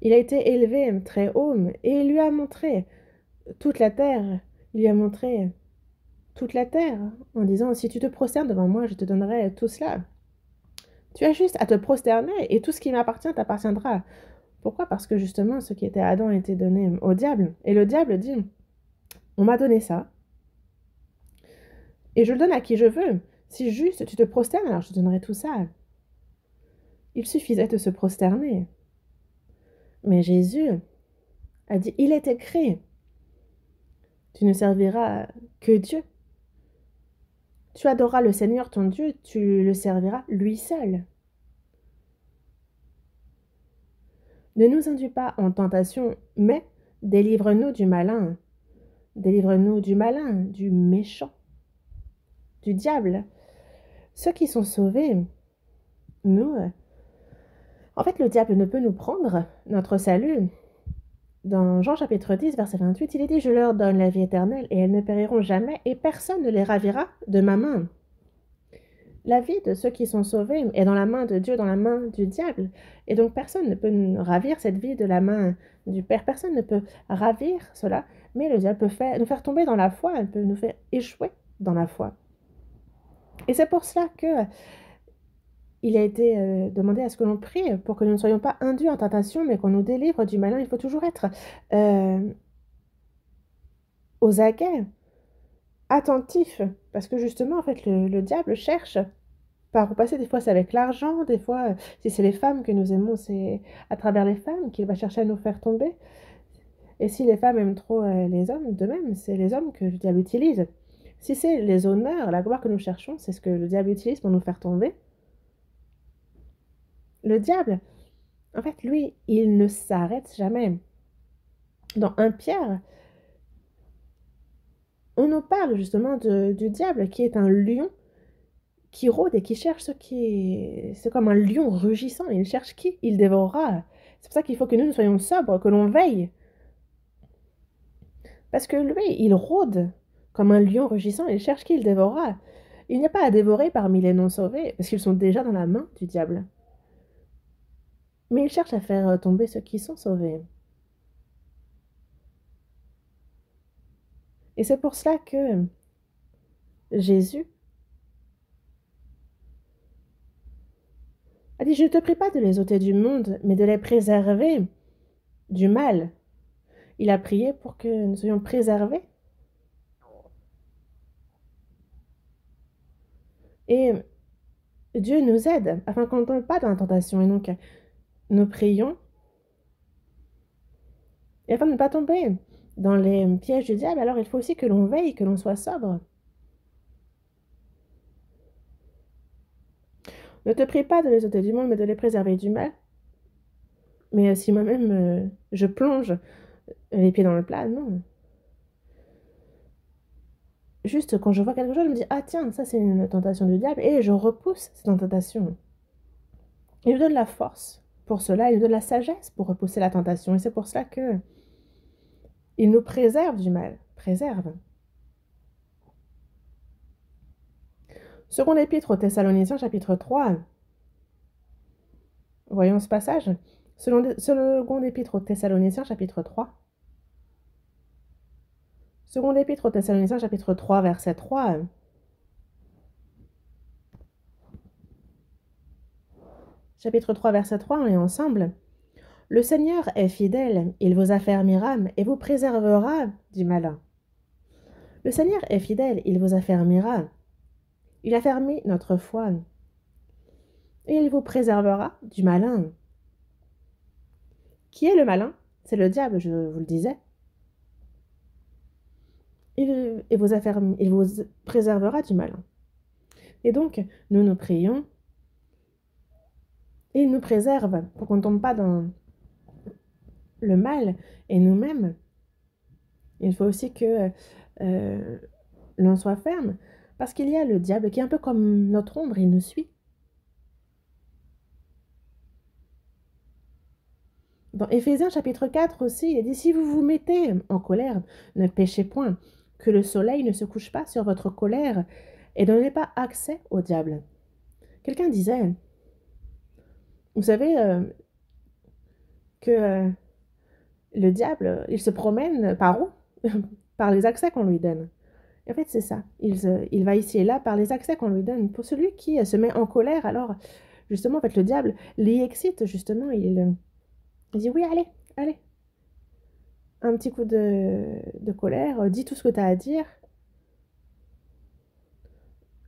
Il a été élevé très haut et il lui a montré toute la terre. Il lui a montré toute la terre en disant, si tu te prosternes devant moi, je te donnerai tout cela. Tu as juste à te prosterner et tout ce qui m'appartient t'appartiendra. Pourquoi? Parce que justement, ce qui était à Adam a été donné au diable. Et le diable dit, on m'a donné ça et je le donne à qui je veux. Si juste tu te prosternes, alors je te donnerai tout ça. Il suffisait de se prosterner. Mais Jésus a dit, il est écrit, tu ne serviras que Dieu. Tu adoreras le Seigneur ton Dieu, tu le serviras lui seul. Ne nous induis pas en tentation, mais délivre-nous du malin. Délivre-nous du malin, du méchant, du diable. Ceux qui sont sauvés, nous, en fait, le diable ne peut nous prendre notre salut. Dans Jean chapitre 10, verset 28, il est dit, je leur donne la vie éternelle et elles ne périront jamais et personne ne les ravira de ma main. La vie de ceux qui sont sauvés est dans la main de Dieu, dans la main du diable. Et donc personne ne peut ravir cette vie de la main du Père. Personne ne peut ravir cela. Mais le diable peut nous faire tomber dans la foi, il peut nous faire échouer dans la foi. Et c'est pour cela que il a été demandé à ce que l'on prie pour que nous ne soyons pas induits en tentation, mais qu'on nous délivre du malin. Il faut toujours être aux aguets, attentif, parce que justement, en fait, le diable cherche par où passer. Des fois, c'est avec l'argent, des fois, si c'est les femmes que nous aimons, c'est à travers les femmes qu'il va chercher à nous faire tomber. Et si les femmes aiment trop les hommes, de même, c'est les hommes que le diable utilise. Si c'est les honneurs, la gloire que nous cherchons, c'est ce que le diable utilise pour nous faire tomber. Le diable, en fait, lui, il ne s'arrête jamais. Dans 1 Pierre, on nous parle justement du diable qui est un lion qui rôde et qui cherche ce qui est... C'est comme un lion rugissant, il cherche qui il dévorera. C'est pour ça qu'il faut que nous soyons sobres, que l'on veille. Parce que lui, il rôde comme un lion rugissant, il cherche qui il dévorera. Il n'y a pas à dévorer parmi les non-sauvés, parce qu'ils sont déjà dans la main du diable. Mais il cherche à faire tomber ceux qui sont sauvés. Et c'est pour cela que Jésus a dit, je ne te prie pas de les ôter du monde, mais de les préserver du mal. Il a prié pour que nous soyons préservés. Et Dieu nous aide afin qu'on ne tombe pas dans la tentation. Et donc, nous prions. Et afin de ne pas tomber dans les pièges du diable, alors il faut aussi que l'on veille, que l'on soit sobre. Ne te prie pas de les ôter du monde, mais de les préserver du mal. Mais si moi-même, je plonge les pieds dans le plat, non. Juste quand je vois quelque chose, je me dis, ah tiens, ça c'est une tentation du diable, et je repousse cette tentation. Il nous donne la force pour cela, il nous donne la sagesse pour repousser la tentation. Et c'est pour cela que Il nous préserve du mal. Préserve. Seconde épître aux Thessaloniciens, chapitre 3. Voyons ce passage. Seconde épître aux Thessaloniciens, chapitre 3. Seconde épître aux Thessaloniciens, chapitre 3, verset 3. Chapitre 3, verset 3, on est ensemble. Le Seigneur est fidèle, il vous affermira et vous préservera du malin. Le Seigneur est fidèle, il vous affermira. Il affermit notre foi. Et il vous préservera du malin. Qui est le malin? C'est le diable, je vous le disais. Il vous préservera du malin. Et donc, nous prions. Et il nous préserve pour qu'on ne tombe pas dans le mal. Et nous-mêmes, il faut aussi que l'on soit ferme. Parce qu'il y a le diable qui est un peu comme notre ombre, il nous suit. Dans Éphésiens chapitre 4 aussi, il dit « Si vous vous mettez en colère, ne péchez point, que le soleil ne se couche pas sur votre colère et ne donnez pas accès au diable. » Quelqu'un disait, vous savez que le diable, il se promène par où? Par les accès qu'on lui donne. En fait, c'est ça. Il va ici et là par les accès qu'on lui donne. Pour celui qui se met en colère, alors, justement, en fait, le diable l'y excite, justement. Il dit, oui, allez, allez. Un petit coup de colère, dis tout ce que tu as à dire.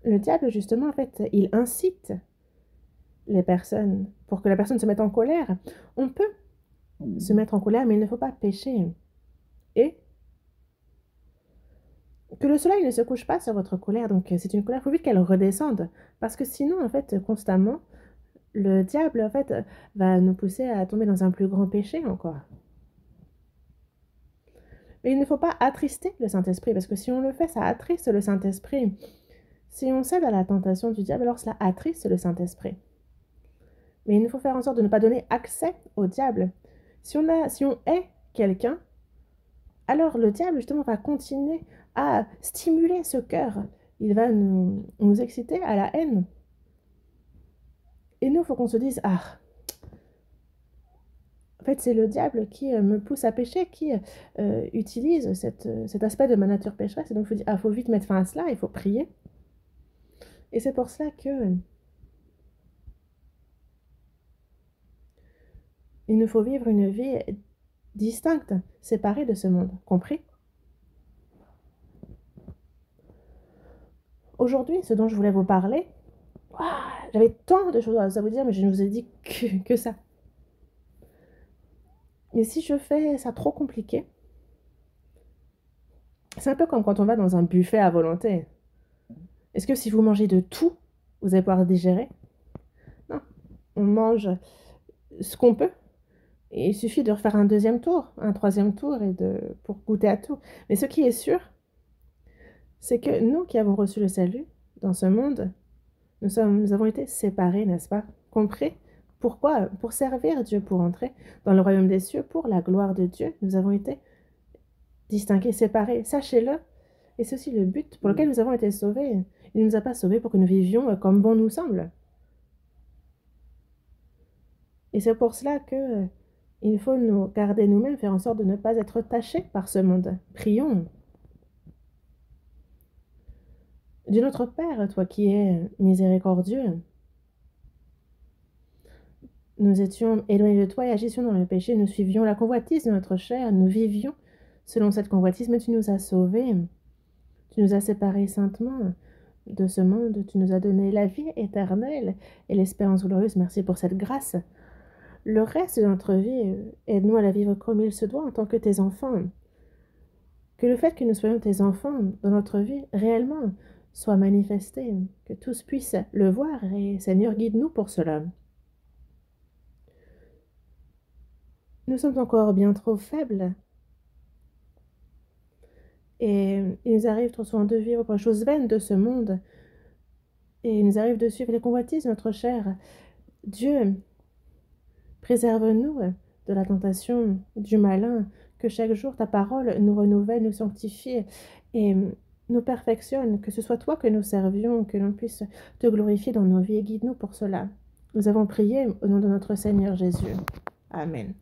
Le diable, justement, en fait, il incite les personnes pour que la personne se mette en colère. On peut se mettre en colère, mais il ne faut pas pécher. Et que le soleil ne se couche pas sur votre colère. Donc, c'est une colère, il faut vite qu'elle redescende. Parce que sinon, en fait, constamment, le diable, en fait, va nous pousser à tomber dans un plus grand péché encore. Mais il ne faut pas attrister le Saint-Esprit, parce que si on le fait, ça attriste le Saint-Esprit. Si on cède à la tentation du diable, alors cela attriste le Saint-Esprit. Mais il nous faut faire en sorte de ne pas donner accès au diable. Si on est quelqu'un, alors le diable, justement, va continuer à stimuler ce cœur. Il va nous exciter à la haine. Et nous, il faut qu'on se dise, ah, en fait, c'est le diable qui me pousse à pécher, qui utilise cet aspect de ma nature pécheresse. Et donc, il faut dire, ah, faut vite mettre fin à cela, il faut prier. Et c'est pour cela que il nous faut vivre une vie distincte, séparée de ce monde. Compris? Aujourd'hui, ce dont je voulais vous parler, j'avais tant de choses à vous dire, mais je ne vous ai dit que ça. Mais si je fais ça trop compliqué, c'est un peu comme quand on va dans un buffet à volonté. Est-ce que si vous mangez de tout, vous allez pouvoir digérer? Non, on mange ce qu'on peut. Et il suffit de refaire un deuxième tour, un troisième tour pour goûter à tout. Mais ce qui est sûr, c'est que nous qui avons reçu le salut dans ce monde, nous avons été séparés, n'est-ce pas? Compris? Pourquoi? Pour servir Dieu, pour entrer dans le royaume des cieux, pour la gloire de Dieu. Nous avons été distingués, séparés. Sachez-le. Et c'est aussi le but pour lequel nous avons été sauvés. Il ne nous a pas sauvés pour que nous vivions comme bon nous semble. Et c'est pour cela que il faut nous garder nous-mêmes, faire en sorte de ne pas être tachés par ce monde. Prions. Dieu notre Père, toi qui es miséricordieux, nous étions éloignés de toi et agissions dans le péché, nous suivions la convoitise de notre chair, nous vivions selon cette convoitise, mais tu nous as sauvés, tu nous as séparés saintement de ce monde, tu nous as donné la vie éternelle et l'espérance glorieuse. Merci pour cette grâce. Le reste de notre vie, aide-nous à la vivre comme il se doit en tant que tes enfants. Que le fait que nous soyons tes enfants dans notre vie réellement soit manifesté, que tous puissent le voir et Seigneur, guide-nous pour cela. Nous sommes encore bien trop faibles et il nous arrive trop souvent de vivre pour les choses vaines de ce monde et il nous arrive de suivre les convoitises de notre chair. Dieu, préserve-nous de la tentation du malin, que chaque jour ta parole nous renouvelle, nous sanctifie et nous perfectionne, que ce soit toi que nous servions, que l'on puisse te glorifier dans nos vies et guide-nous pour cela. Nous avons prié au nom de notre Seigneur Jésus. Amen.